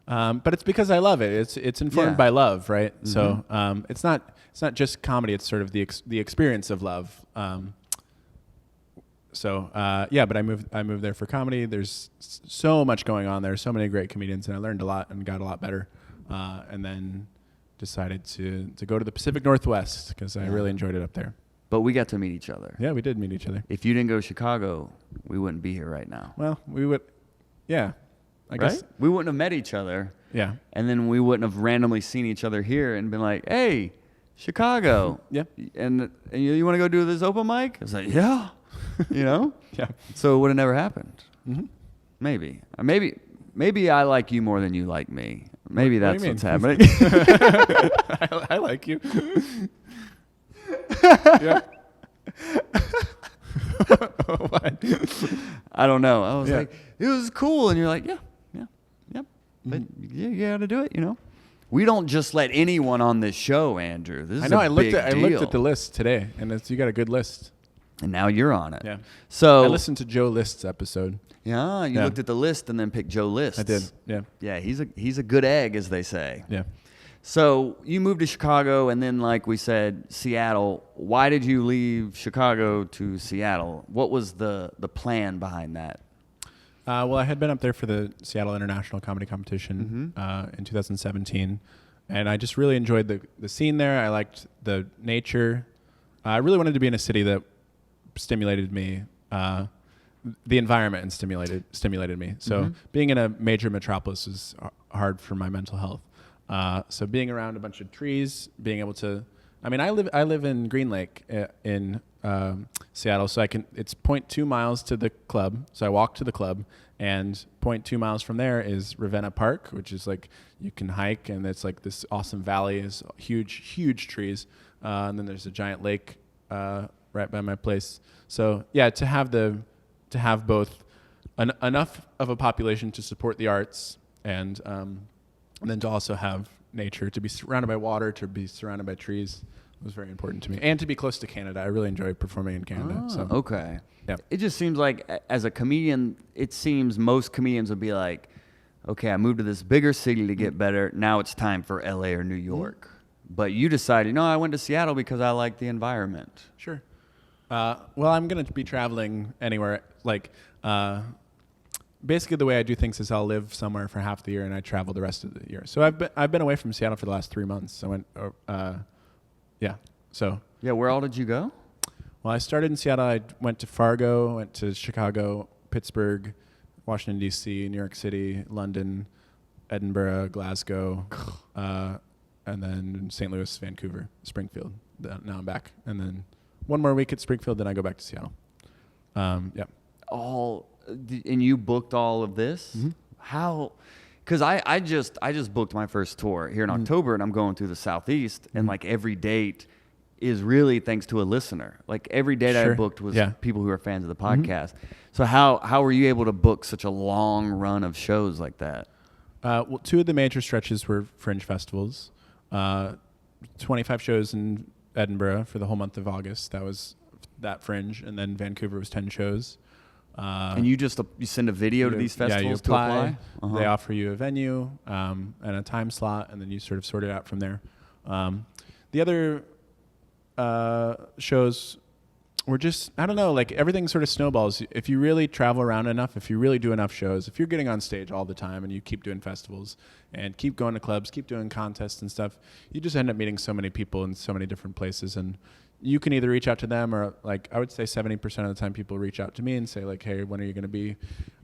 But it's because I love it. It's informed by love, right? Mm-hmm. So it's not just comedy. It's sort of the experience of love. But I moved there for comedy. There's so much going on there. So many great comedians, and I learned a lot and got a lot better. And then decided to go to the Pacific Northwest because I really enjoyed it up there. But we got to meet each other. Yeah, we did meet each other. If you didn't go to Chicago, we wouldn't be here right now. Well, we would. Yeah, I guess we wouldn't have met each other. Yeah, and then we wouldn't have randomly seen each other here and been like, "Hey, Chicago." Yeah, and you want to go do this open mic? I was like, "Yeah." Yeah. So it would have never happened. Mm-hmm. Maybe I like you more than you like me. Maybe that's what's happening. I like you. Yeah. What? I don't know. I was like, it was cool, and you're like, yeah. But you got to do it, We don't just let anyone on this show, Andrew. This is I looked at the list today, and you got a good list. And now you're on it. Yeah. So I listened to Joe List's episode. Yeah, you looked at the list and then picked Joe List. I did. Yeah. Yeah, he's a good egg, as they say. Yeah. So you moved to Chicago, and then, like we said, Seattle. Why did you leave Chicago to Seattle? What was the plan behind that? Well, I had been up there for the Seattle International Comedy Competition in 2017, and I just really enjoyed the scene there. I liked the nature. I really wanted to be in a city that stimulated me. the environment and stimulated me. So being in a major metropolis is hard for my mental health. So being around a bunch of trees, being able to, I mean, I live in Green Lake in Seattle, so it's 0.2 miles to the club. So I walk to the club, and 0.2 miles from there is Ravenna Park, which is like you can hike, and it's like this awesome valley, is huge trees, and then there's a giant lake right by my place. So yeah, to have both enough of a population to support the arts, and then to also have nature, to be surrounded by water, to be surrounded by trees, was very important to me, and to be close to Canada. I really enjoy performing in Canada. Oh, so okay. yeah. It just seems like as a comedian, it seems most comedians would be like, okay, I moved to this bigger city to get better. Now it's time for LA or New York. But you decided, no, I went to Seattle because I like the environment. Sure. Well, I'm going to be traveling anywhere. Like, basically the way I do things is I'll live somewhere for half the year and I travel the rest of the year. So I've been away from Seattle for the last 3 months. I went, yeah. So. Yeah, where all did you go? Well, I started in Seattle. I went to Fargo, went to Chicago, Pittsburgh, Washington, D.C., New York City, London, Edinburgh, Glasgow, and then St. Louis, Vancouver, Springfield. Now I'm back. And then one more week at Springfield, then I go back to Seattle. Yeah. And you booked all of this? Mm-hmm. How? Because I just booked my first tour here in October, and I'm going through the Southeast, and like every date is really thanks to a listener. Like every date I booked was people who are fans of the podcast. So how were you able to book such a long run of shows like that? Well, 2 of the major stretches were Fringe festivals. 25 shows in Edinburgh for the whole month of August. That was that Fringe, and then Vancouver was 10 shows. And you send a video to these festivals to apply? They offer you a venue and a time slot, and then you sort of sort it out from there. The other shows were just, I don't know, like everything sort of snowballs. If you really travel around enough, if you really do enough shows, if you're getting on stage all the time and you keep doing festivals and keep going to clubs, keep doing contests and stuff, you just end up meeting so many people in so many different places. And you can either reach out to them, or like I would say 70% of the time people reach out to me and say like, hey, when are you going to be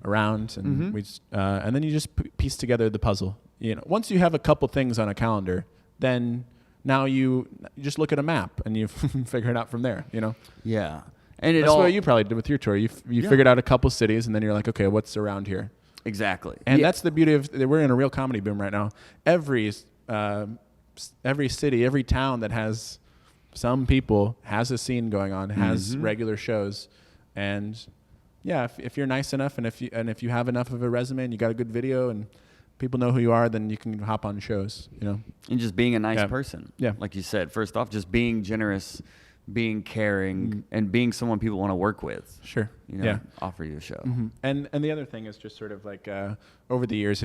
around? And and then you just piece together the puzzle. You know, once you have a couple things on a calendar, then now you just look at a map and you figure it out from there, you know? Yeah. And that's what you probably did with your tour. You figured out a couple cities, and then you're like, okay, what's around here? Exactly. And that's the beauty of, we're in a real comedy boom right now. Every city, every town that has some people has a scene going on, has regular shows. And yeah, if you're nice enough, and if you have enough of a resume and you got a good video and people know who you are, then you can hop on shows, you know. And just being a nice person. Yeah. Like you said, first off, just being generous, being caring, and being someone people want to work with. Sure. You know, offer you a show. And the other thing is just sort of like over the years,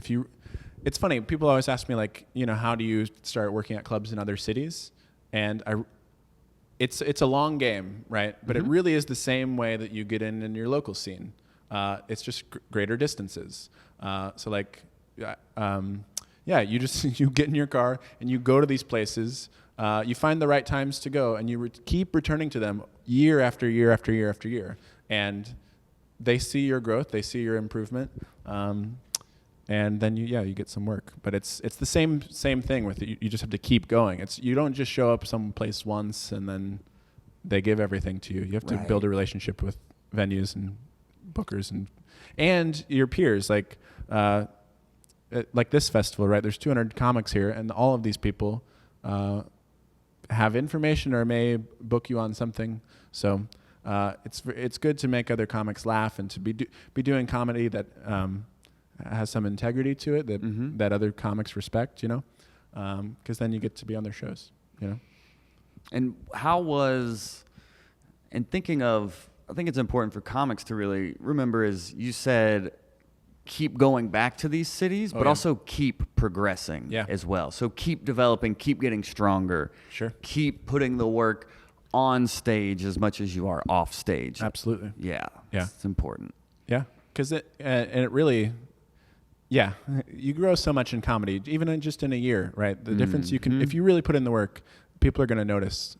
it's funny, people always ask me like, you know, how do you start working at clubs in other cities? And it's a long game, right? But it really is the same way that you get in your local scene. It's just greater distances. So like, you just you get in your car and you go to these places. You find the right times to go, and you keep returning to them year after year after year after year. And they see your growth, they see your improvement, and then you get some work. But it's the same thing with it. You just have to keep going. You don't just show up someplace once and then they give everything to you. You have to build a relationship with venues and bookers and your peers. Like this festival, right? There's 200 comics here, and all of these people have information or may book you on something. So it's good to make other comics laugh and to be doing comedy that has some integrity to it that other comics respect, you know, because then you get to be on their shows, you know. And thinking of, I think it's important for comics to really remember, is you said keep going back to these cities, but also keep progressing as well. So keep developing, keep getting stronger. Sure. Keep putting the work on stage as much as you are off stage. Absolutely. Yeah. Yeah. It's important. Yeah. Because it really, you grow so much in comedy, even just in a year, right? The difference you can, if you really put in the work, people are going to notice.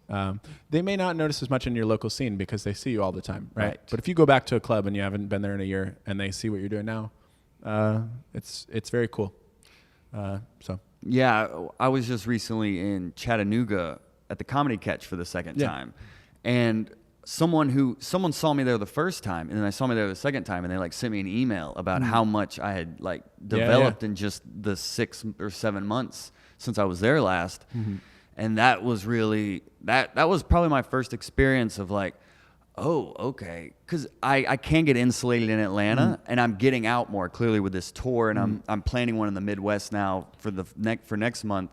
They may not notice as much in your local scene because they see you all the time, right? Right. But if you go back to a club and you haven't been there in a year and they see what you're doing now, it's very cool. So Yeah, I was just recently in Chattanooga at the Comedy Catch for the second time, and someone saw me there the first time, and then I saw me there the second time, and they like sent me an email about how much I had like developed in just the 6 or 7 months since I was there last, and that was really that was probably my first experience of like, oh, okay, because I can get insulated in Atlanta, and I'm getting out more clearly with this tour, and I'm planning one in the Midwest now for next month,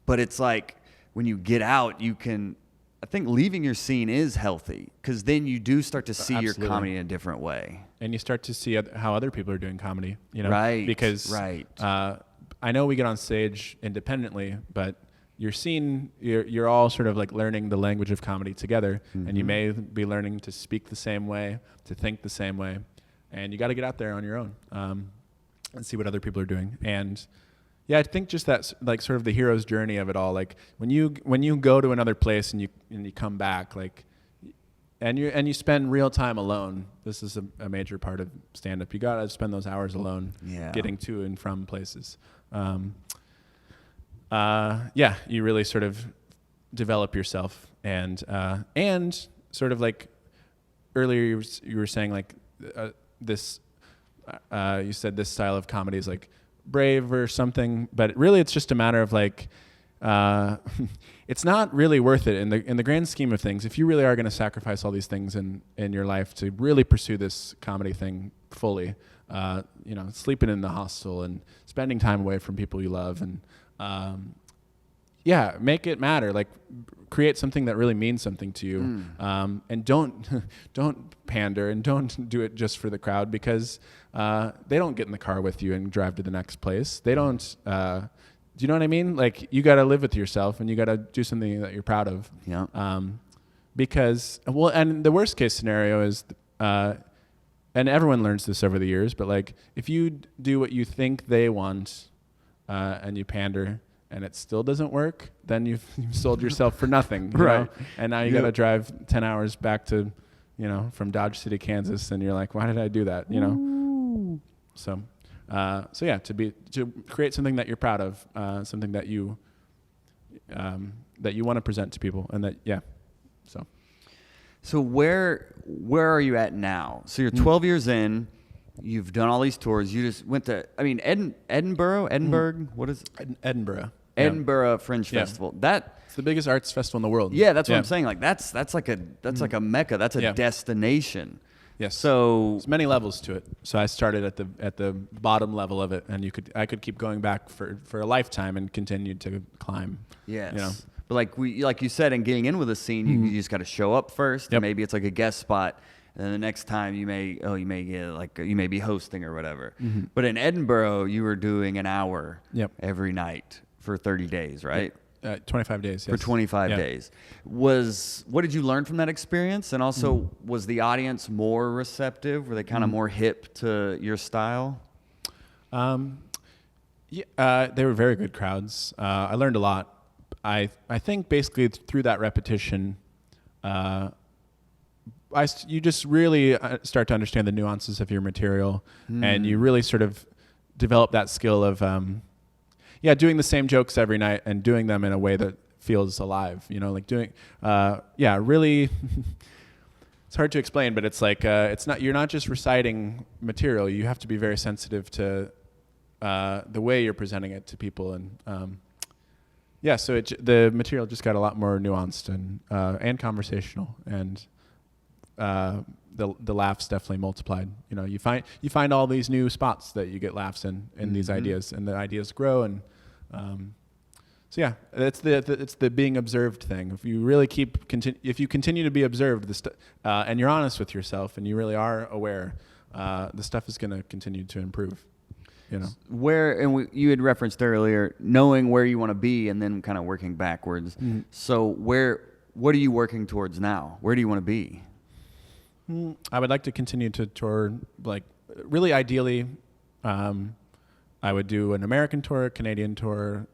but it's like when you get out, you can. I think leaving your scene is healthy because then you do start to see your comedy in a different way, and you start to see how other people are doing comedy. You know, right? Because I know we get on stage independently, but your scene, you're all sort of like learning the language of comedy together, and you may be learning to speak the same way, to think the same way, and you got to get out there on your own and see what other people are doing. And yeah, I think just that's like sort of the hero's journey of it all. Like when you go to another place and you come back, like, and you spend real time alone. This is a major part of stand-up. You gotta spend those hours alone, getting to and from places. You really sort of develop yourself, and sort of like earlier you were saying like this. You said this style of comedy is like brave or something, but really it's just a matter of like it's not really worth it in the grand scheme of things. If you really are going to sacrifice all these things in your life to really pursue this comedy thing fully, sleeping in the hostel and spending time away from people you love, and make it matter. Like create something that really means something to you, and don't pander, and don't do it just for the crowd, because they don't get in the car with you and drive to the next place. They don't. Do you know what I mean? Like you got to live with yourself, and you got to do something that you're proud of. Yeah. Because and the worst case scenario is, and everyone learns this over the years, but like if you do what you think they want, and you pander, and it still doesn't work, then you've sold yourself for nothing, you know? And now you got to drive 10 hours back to, from Dodge City, Kansas, and you're like, why did I do that? So to create something that you're proud of, something that you want to present to people, and that So where are you at now? So you're 12 years in. You've done all these tours. You just went to, Edinburgh. What is it? Edinburgh. Edinburgh Fringe Festival. It's the biggest arts festival in the world. Yeah, that's what I'm saying. Like that's like a mecca. That's a destination. Yes. So there's many levels to it. So I started at the bottom level of it, and I could keep going back for a lifetime and continue to climb. Yes. But like you said, in getting in with the scene, you just got to show up first. Yep. And maybe it's like a guest spot. And then the next time you may be hosting or whatever. But in Edinburgh, you were doing an hour every night for 30 days, right? 25 days. For 25 days. What did you learn from that experience? And also, was the audience more receptive? Were they kind of more hip to your style? They were very good crowds. I learned a lot. I think basically through that repetition, you just really start to understand the nuances of your material, and you really sort of develop that skill of, doing the same jokes every night and doing them in a way that feels alive. Like doing, really. It's hard to explain, but it's like you're not just reciting material. You have to be very sensitive to the way you're presenting it to people, and so the material just got a lot more nuanced and conversational, and the laughs definitely multiplied. You find all these new spots that you get laughs in these ideas, and the ideas grow, and it's the being observed thing. If you really if you continue to be observed, and you're honest with yourself, and you really are aware, the stuff is going to continue to improve. You had referenced earlier knowing where you want to be and then kind of working backwards. So what are you working towards now? Where do you want to be? I would like to continue to tour. Like, really ideally, I would do an American tour, a Canadian tour,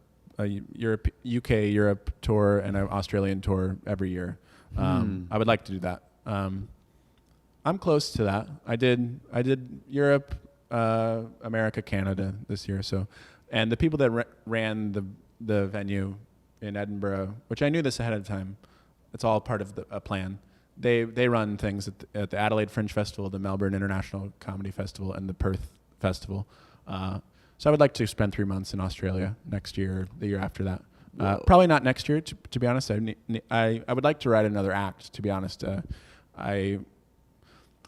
Europe tour and an Australian tour every year. I would like to do that. I'm close to that. I did Europe, America, Canada this year. So, and the people that ran the venue in Edinburgh, which I knew this ahead of time, it's all part of a plan. They run things at the Adelaide Fringe Festival, the Melbourne International Comedy Festival, and the Perth Festival. So I would like to spend 3 months in Australia next year, or the year after that. Probably not next year, to be honest. I would like to write another act, to be honest. I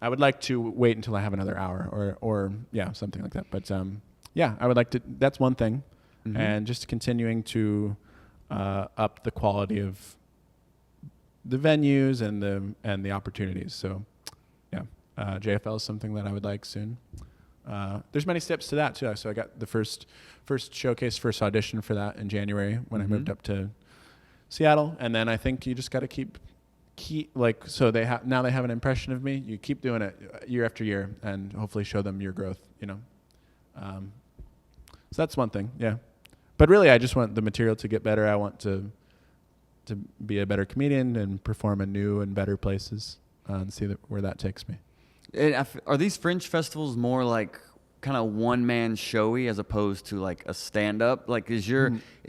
would like to wait until I have another hour or something like that. But I would like to. That's one thing, and just continuing to up the quality of the venues and the opportunities. So, JFL is something that I would like soon. There's many steps to that too. So I got the first showcase, first audition for that in January when I moved up to Seattle, and then I think you just got to keep like, so now they have an impression of me. You keep doing it year after year, and hopefully show them your growth. So that's one thing. Yeah, but really, I just want the material to get better. I want to be a better comedian and perform in new and better places, and see where that takes me. Are these fringe festivals more like kind of one-man showy as opposed to like a stand-up? Like, is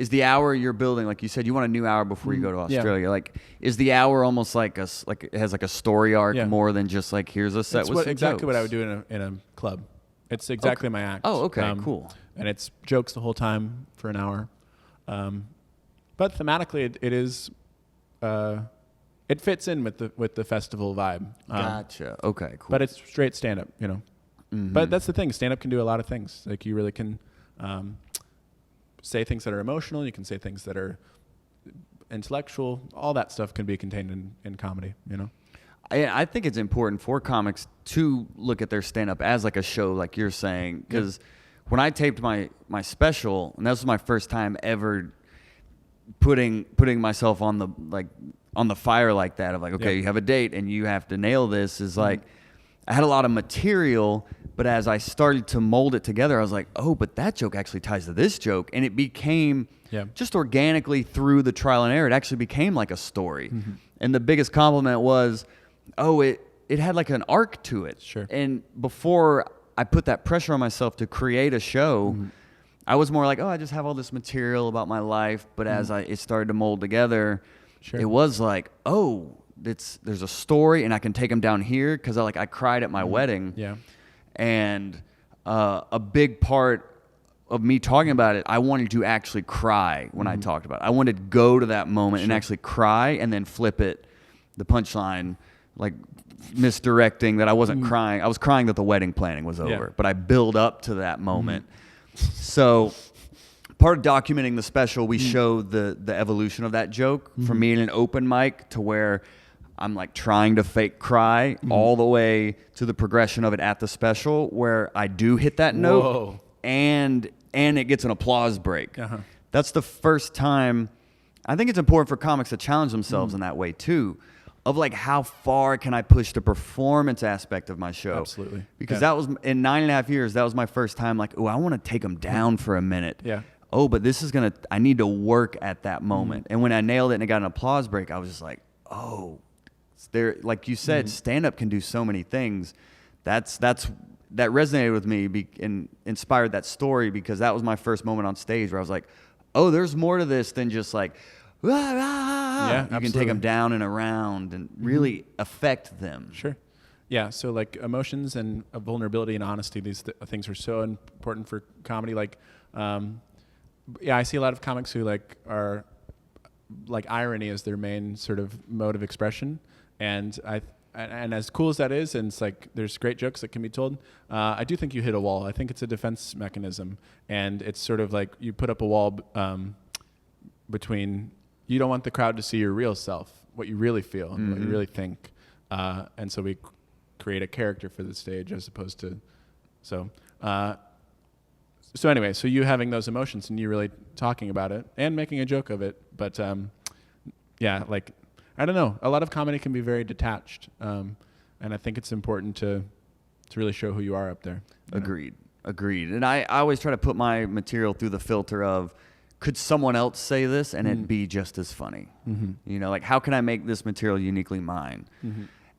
the hour you're building, like you said, you want a new hour before you go to Australia? Like, is the hour almost like it has like a story arc more than just like, here's a set with some exactly jokes? What I would do in a club. It's exactly my act. Oh, okay, cool. And it's jokes the whole time for an hour. But thematically, it is. It fits in with the festival vibe. Gotcha. Okay, cool. But it's straight stand-up, But that's the thing. Stand-up can do a lot of things. Like, you really can say things that are emotional. You can say things that are intellectual. All that stuff can be contained in comedy, I think it's important for comics to look at their stand-up as like a show, like you're saying. Because when I taped my special, and that was my first time ever putting myself on the fire like that, of like, okay, you have a date and you have to nail this, is like, I had a lot of material, but as I started to mold it together, I was like, oh, but that joke actually ties to this joke. And it became just organically through the trial and error, it actually became like a story. And the biggest compliment was, it had like an arc to it. Sure. And before I put that pressure on myself to create a show, I was more like, I just have all this material about my life. But as it started to mold together, it was like, there's a story, and I can take them down here, because I cried at my wedding. Yeah. And a big part of me talking about it, I wanted to actually cry when I talked about it. I wanted to go to that moment and actually cry, and then flip it, the punchline, like misdirecting that I wasn't crying. I was crying that the wedding planning was over, but I build up to that moment. So part of documenting the special, we show the evolution of that joke from me in an open mic to where I'm like trying to fake cry all the way to the progression of it at the special, where I do hit that note and it gets an applause break. That's the first time. I think it's important for comics to challenge themselves in that way too, of like, how far can I push the performance aspect of my show? Absolutely. Because that was, in 9.5 years, that was my first time like, I want to take them down for a minute. Yeah. But this is I need to work at that moment. And when I nailed it and it got an applause break, I was just like, there, like you said, stand-up can do so many things. That resonated with me and inspired that story, because that was my first moment on stage where I was like, there's more to this than just like, you can take them down and around and really affect them. Sure. Yeah. So like emotions and vulnerability and honesty, these things are so important for comedy. Like, I see a lot of comics who are like irony is their main sort of mode of expression. And as cool as that is, and it's like, there's great jokes that can be told, I do think you hit a wall. I think it's a defense mechanism. And it's sort of like you put up a wall between, you don't want the crowd to see your real self, what you really feel and what you really think. And so we create a character for the stage as opposed to, so anyway, so you having those emotions and you really talking about it and making a joke of it. But I don't know. A lot of comedy can be very detached. And I think it's important to really show who you are up there. Agreed. And I always try to put my material through the filter of could someone else say this and it'd be just as funny? You know, like, how can I make this material uniquely mine?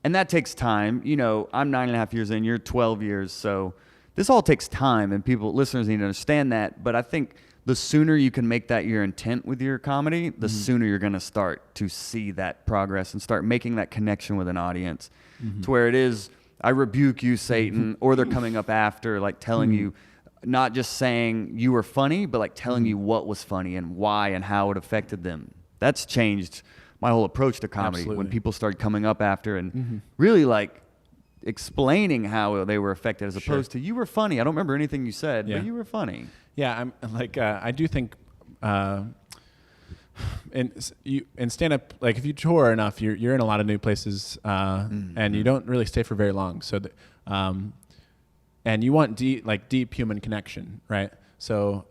And that takes time. You know, I'm 9.5 years in, you're 12 years. So this all takes time, and listeners need to understand that. But I think the sooner you can make that your intent with your comedy, the sooner you're going to start to see that progress and start making that connection with an audience to where it is, I rebuke you, Satan, or they're coming up after, like telling you, not just saying you were funny, but like telling you what was funny and why and how it affected them. That's changed my whole approach to comedy. Absolutely. When people started coming up after and really like explaining how they were affected, as opposed to, you were funny. I don't remember anything you said, but you were funny. Yeah, I'm like, I do think in stand-up, like if you tour enough, you're in a lot of new places, and you don't really stay for very long. So, and you want deep human connection, right? So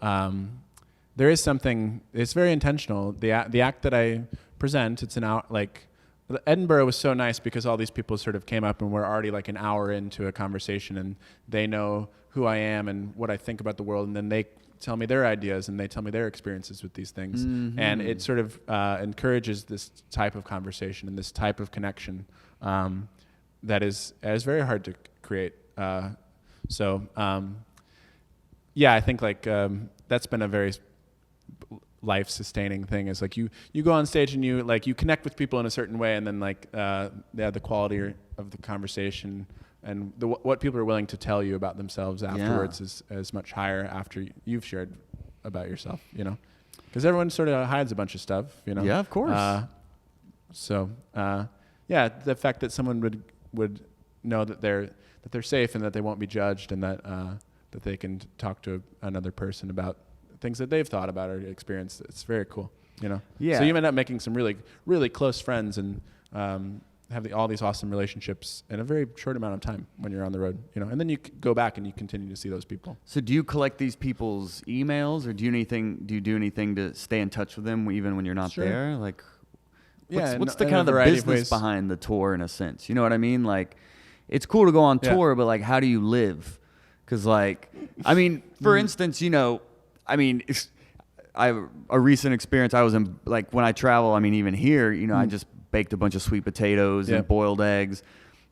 there is something. It's very intentional. The act that I present, it's an hour. Like Edinburgh was so nice because all these people sort of came up and were already like an hour into a conversation, and they know who I am and what I think about the world, and then they tell me their ideas and they tell me their experiences with these things, and it sort of encourages this type of conversation and this type of connection that is very hard to create. So I think like that's been a very life-sustaining thing. Is like you go on stage and you connect with people in a certain way, and then like the quality of the conversation and what people are willing to tell you about themselves afterwards is much higher after you've shared about yourself, you know, because everyone sort of hides a bunch of stuff, you know. Yeah, of course. The fact that someone would know that they're safe and that they won't be judged, and that they can talk to another person about things that they've thought about or experienced, it's very cool, you know. Yeah. So you end up making some really, really close friends and have all these awesome relationships in a very short amount of time when you're on the road, you know. And then you go back and you continue to see those people. So do you collect these people's emails, or do you do anything to stay in touch with them even when you're not there? Like, what's the kind of the business behind the tour in a sense? You know what I mean? Like, it's cool to go on tour, but like, how do you live? Because like, I mean, for instance, you know, I mean, a recent experience I was in, like when I travel, I mean, even here, you know, I just baked a bunch of sweet potatoes and boiled eggs.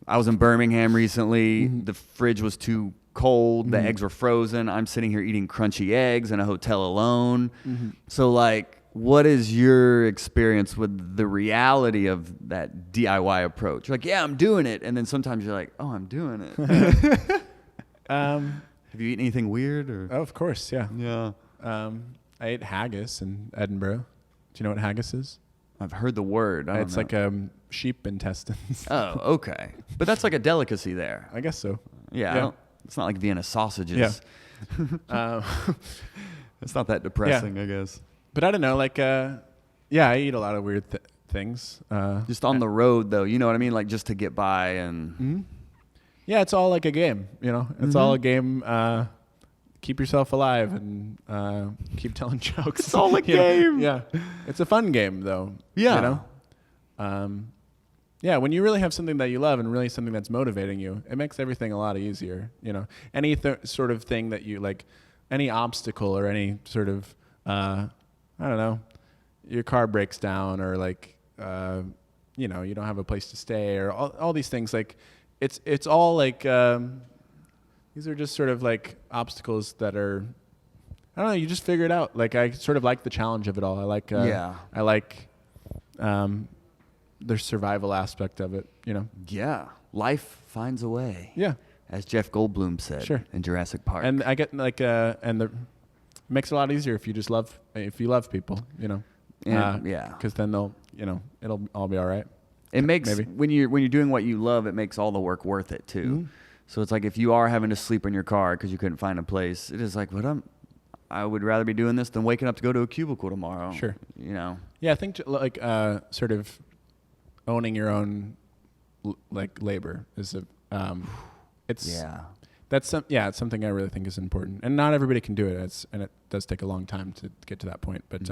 I was in Birmingham recently. The fridge was too cold. The eggs were frozen. I'm sitting here eating crunchy eggs in a hotel alone. So like, what is your experience with the reality of that DIY approach? Like, yeah, I'm doing it. And then sometimes you're like, oh, I'm doing it. Have you eaten anything weird? Or? Oh, of course, yeah. Yeah. I ate haggis in Edinburgh. Do you know what haggis is? I've heard the word. It's like sheep intestines. Oh, okay. But that's like a delicacy there. I guess so. Yeah. It's not like Vienna sausages. Yeah. It's not that depressing, I guess. But I don't know. Like, I eat a lot of weird things. Just on the road, though. You know what I mean? Like, just to get by and... Yeah, it's all like a game, you know? It's all a game. Keep yourself alive and keep telling jokes. It's all a game. Yeah. It's a fun game, though. Yeah. You know? When you really have something that you love and really something that's motivating you, it makes everything a lot easier, you know? Any sort of thing that you, like, any obstacle or any sort of, I don't know, your car breaks down or, like, you know, you don't have a place to stay or all these things, like, it's all like these are just sort of like obstacles that are, I don't know, you just figure it out. Like I sort of like the challenge of it all. I like I like the survival aspect of it, you know. Yeah, life finds a way. Yeah, as Jeff Goldblum said in Jurassic Park. And I get like it makes it a lot easier if you love people, you know. And, because then they'll, you know, it'll all be all right. It makes when you're doing what you love, it makes all the work worth it too. So it's like if you are having to sleep in your car because you couldn't find a place, it is like, I would rather be doing this than waking up to go to a cubicle tomorrow. Sure. You know. Yeah, I think like sort of owning your own like labor is it's something I really think is important, and not everybody can do it. And it does take a long time to get to that point, but.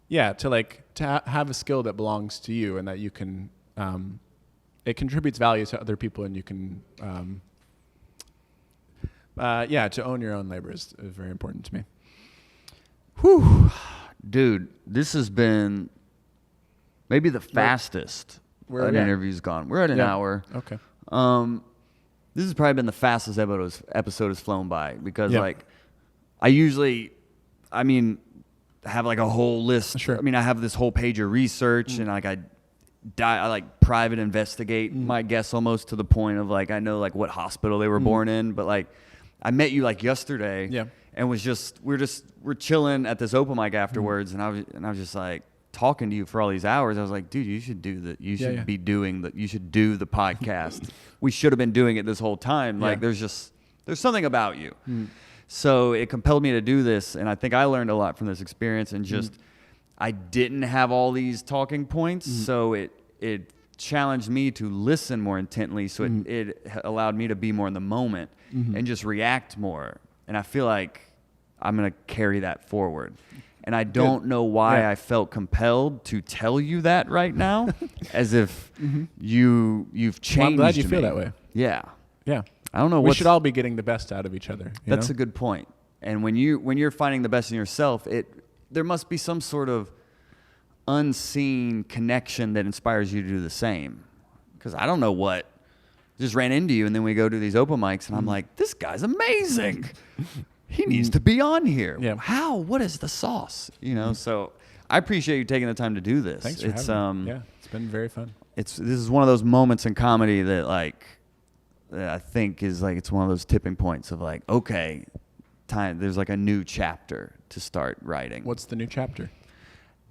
To have a skill that belongs to you and that you can, it contributes value to other people, and you can, to own your own labor is very important to me. Whew. Dude, this has been maybe the fastest an interview's gone. We're at an hour. Okay. This has probably been the fastest episode has flown by because like I usually, have like a whole list. Sure. I have this whole page of research and like I like private investigate my guests almost to the point of like I know like what hospital they were born in, but like I met you like yesterday and we're chilling at this open mic afterwards and I was just like talking to you for all these hours. I was like, dude, you should do that. You should be doing that. You should do the podcast. We should have been doing it this whole time. Like there's something about you. So it compelled me to do this. And I think I learned a lot from this experience and just, I didn't have all these talking points. So it challenged me to listen more intently. So it allowed me to be more in the moment and just react more. And I feel like I'm going to carry that forward. And I don't know why I felt compelled to tell you that right now, as if you've changed. Well, I'm glad you me. feel that way. Yeah. Yeah. I don't know. We should all be getting the best out of each other. That's a good point. And when you're finding the best in yourself, there must be some sort of unseen connection that inspires you to do the same. Because I don't know what. Just ran into you, and then we go to these open mics, and I'm like, this guy's amazing. He needs to be on here. Yeah. How? What is the sauce? So I appreciate you taking the time to do this. Thanks for having me. Yeah, it's been very fun. This is one of those moments in comedy that that I think is like it's one of those tipping points of like, okay, there's like a new chapter to start writing. What's the new chapter?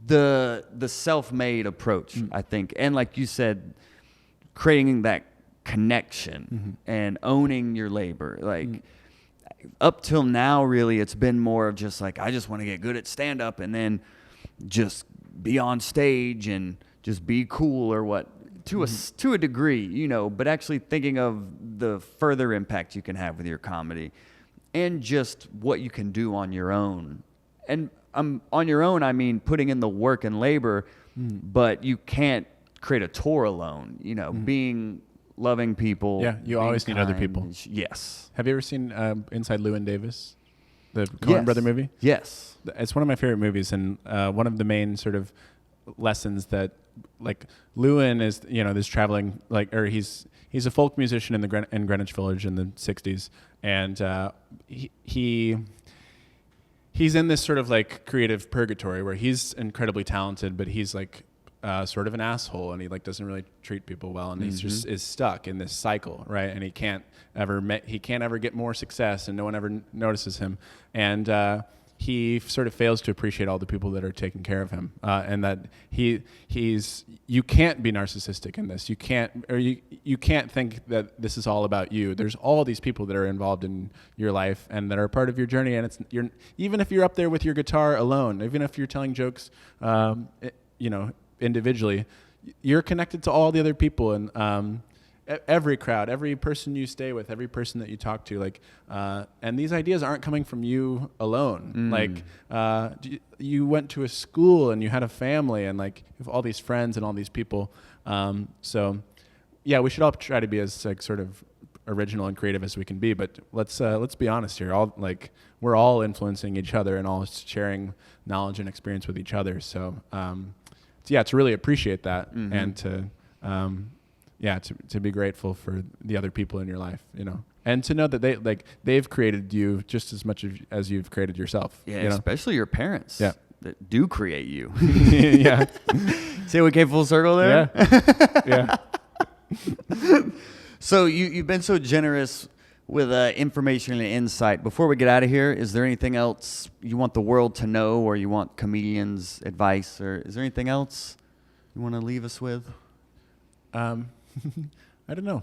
The self-made approach, I think, and like you said, creating that connection and owning your labor, like. Up till now, really, it's been more of just like, I just want to get good at stand-up and then just be on stage and just be cool or what, to a degree, but actually thinking of the further impact you can have with your comedy and just what you can do on your own. And on your own, I mean putting in the work and labor, but you can't create a tour alone, being... loving people. Yeah, you always need other people. Yes. Have you ever seen Inside Llewyn Davis, the Coen Brother movie? Yes. It's one of my favorite movies, and one of the main sort of lessons that, like, Llewyn is, this traveling, he's a folk musician in Greenwich Village in the 60s, and he's in this sort of like creative purgatory where he's incredibly talented, but he's like sort of an asshole, and he like doesn't really treat people well, and he's just is stuck in this cycle, right? And he can't ever get more success, and no one ever notices him, and he sort of fails to appreciate all the people that are taking care of him, and that you can't be narcissistic in this. You can't think that this is all about you. There's all these people that are involved in your life and that are part of your journey, and even if you're up there with your guitar alone, even if you're telling jokes, individually, you're connected to all the other people, and every crowd, every person you stay with, every person that you talk to, and these ideas aren't coming from you alone. You went to a school and you had a family, and like you have all these friends and all these people. So yeah, we should all try to be as like sort of original and creative as we can be, but let's be honest here. We're all influencing each other and all sharing knowledge and experience with each other. So to really appreciate that and to be grateful for the other people in your life, and to know that they've created you just as much as you've created yourself. Yeah, especially your parents. Yeah. That do create you. Yeah. See how we came full circle there? Yeah. Yeah. So you've been so generous with information and insight. Before we get out of here, is there anything else you want the world to know, or you want comedians' advice, or is there anything else you want to leave us with? I don't know.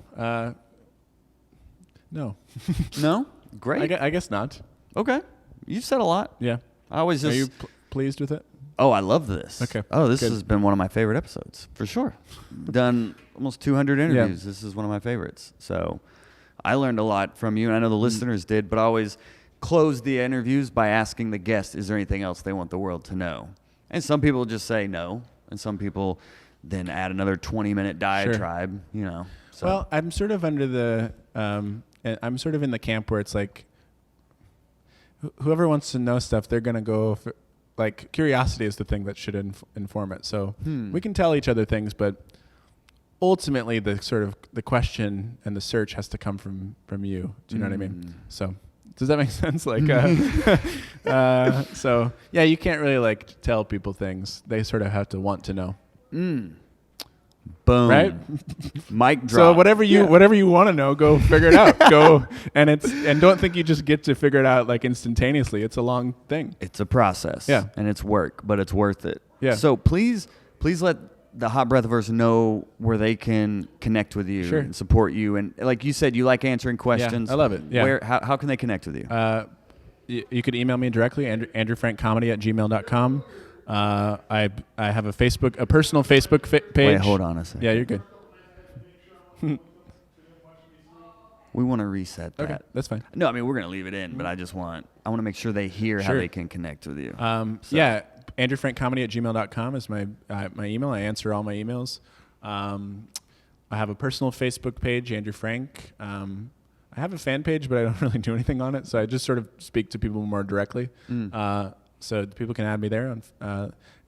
No. No? Great. I guess not. Okay. You've said a lot. Yeah. I always just... Are you pleased with it? Oh, I love this. Okay. Oh, this Good. has been one of my favorite episodes, for sure. Done almost 200 interviews. Yeah. This is one of my favorites. So I learned a lot from you, and I know the listeners did, but I always close the interviews by asking the guest, is there anything else they want the world to know? And some people just say no, and some people then add another 20-minute diatribe, So. Well, I'm sort of under the... I'm sort of in the camp where it's like, whoever wants to know stuff, they're going to go like curiosity is the thing that should inform it. So we can tell each other things, but ultimately the sort of the question and the search has to come from you. Do you know what I mean? So does that make sense? Like, so yeah, you can't really like tell people things. They sort of have to want to know. Boom. Right? Mic drop. So whatever you want to know, go figure it out. Go and don't think you just get to figure it out like instantaneously. It's a long thing. It's a process. Yeah. And it's work, but it's worth it. Yeah. So please let the Hot Breathiverse know where they can connect with you and support you. And like you said, you like answering questions. Yeah, I love it. Yeah. How can they connect with you? You could email me directly, andrewfrankcomedy@gmail.com. I have a personal Facebook page. Wait, hold on a second. Yeah, you're good. We want to reset that. Okay, that's fine. No, I mean, we're going to leave it in, but I want to make sure they hear how they can connect with you. Yeah, andrewfrankcomedy@gmail.com is my email. I answer all my emails. I have a personal Facebook page, Andrew Frank. I have a fan page, but I don't really do anything on it, so I just sort of speak to people more directly. So people can add me there.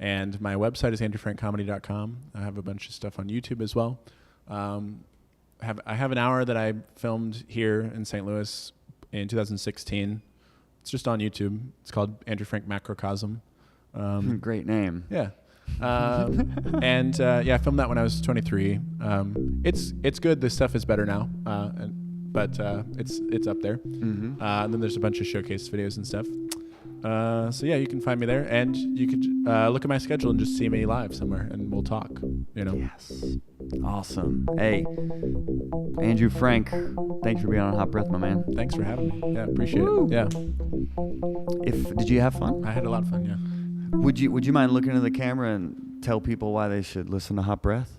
And my website is andrewfrankcomedy.com. I have a bunch of stuff on YouTube as well. I have an hour that I filmed here in St. Louis in 2016. It's just on YouTube. It's called Andrew Frank Macrocosm. Great name. Yeah. I filmed that when I was 23. It's good. The stuff is better now, but it's up there. And then there's a bunch of showcase videos and stuff. So yeah, you can find me there, and you could look at my schedule and just see me live somewhere, and we'll talk. You know. Yes. Awesome. Hey, Andrew Frank, thanks for being on Hot Breath, my man. Thanks for having me. Yeah, appreciate it. Yeah. Did you have fun? I had a lot of fun. Yeah. Would you mind looking into the camera and tell people why they should listen to Hot Breath?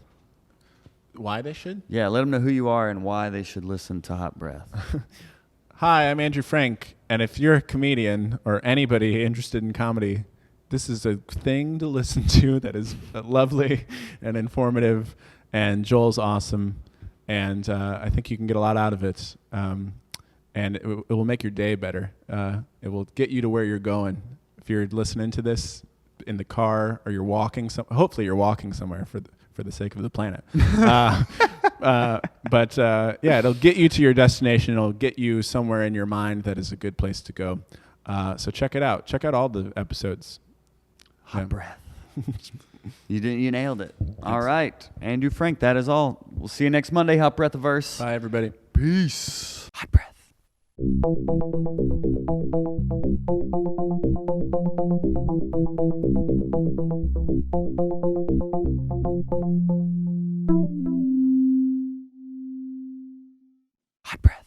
Why they should? Yeah, let them know who you are and why they should listen to Hot Breath. Hi, I'm Andrew Frank, and if you're a comedian or anybody interested in comedy, this is a thing to listen to that is lovely and informative, and Joel's awesome, and I think you can get a lot out of it, and it will make your day better. It will get you to where you're going. If you're listening to this in the car or you're walking, hopefully you're walking somewhere for the sake of the planet. But it'll get you to your destination. It'll get you somewhere in your mind that is a good place to go. So check it out. Check out all the episodes. Hot Breath. You nailed it. All right. Andrew Frank, that is all. We'll see you next Monday, Hot Breathiverse. Bye, everybody. Peace. Hot Breath. Hot Breath.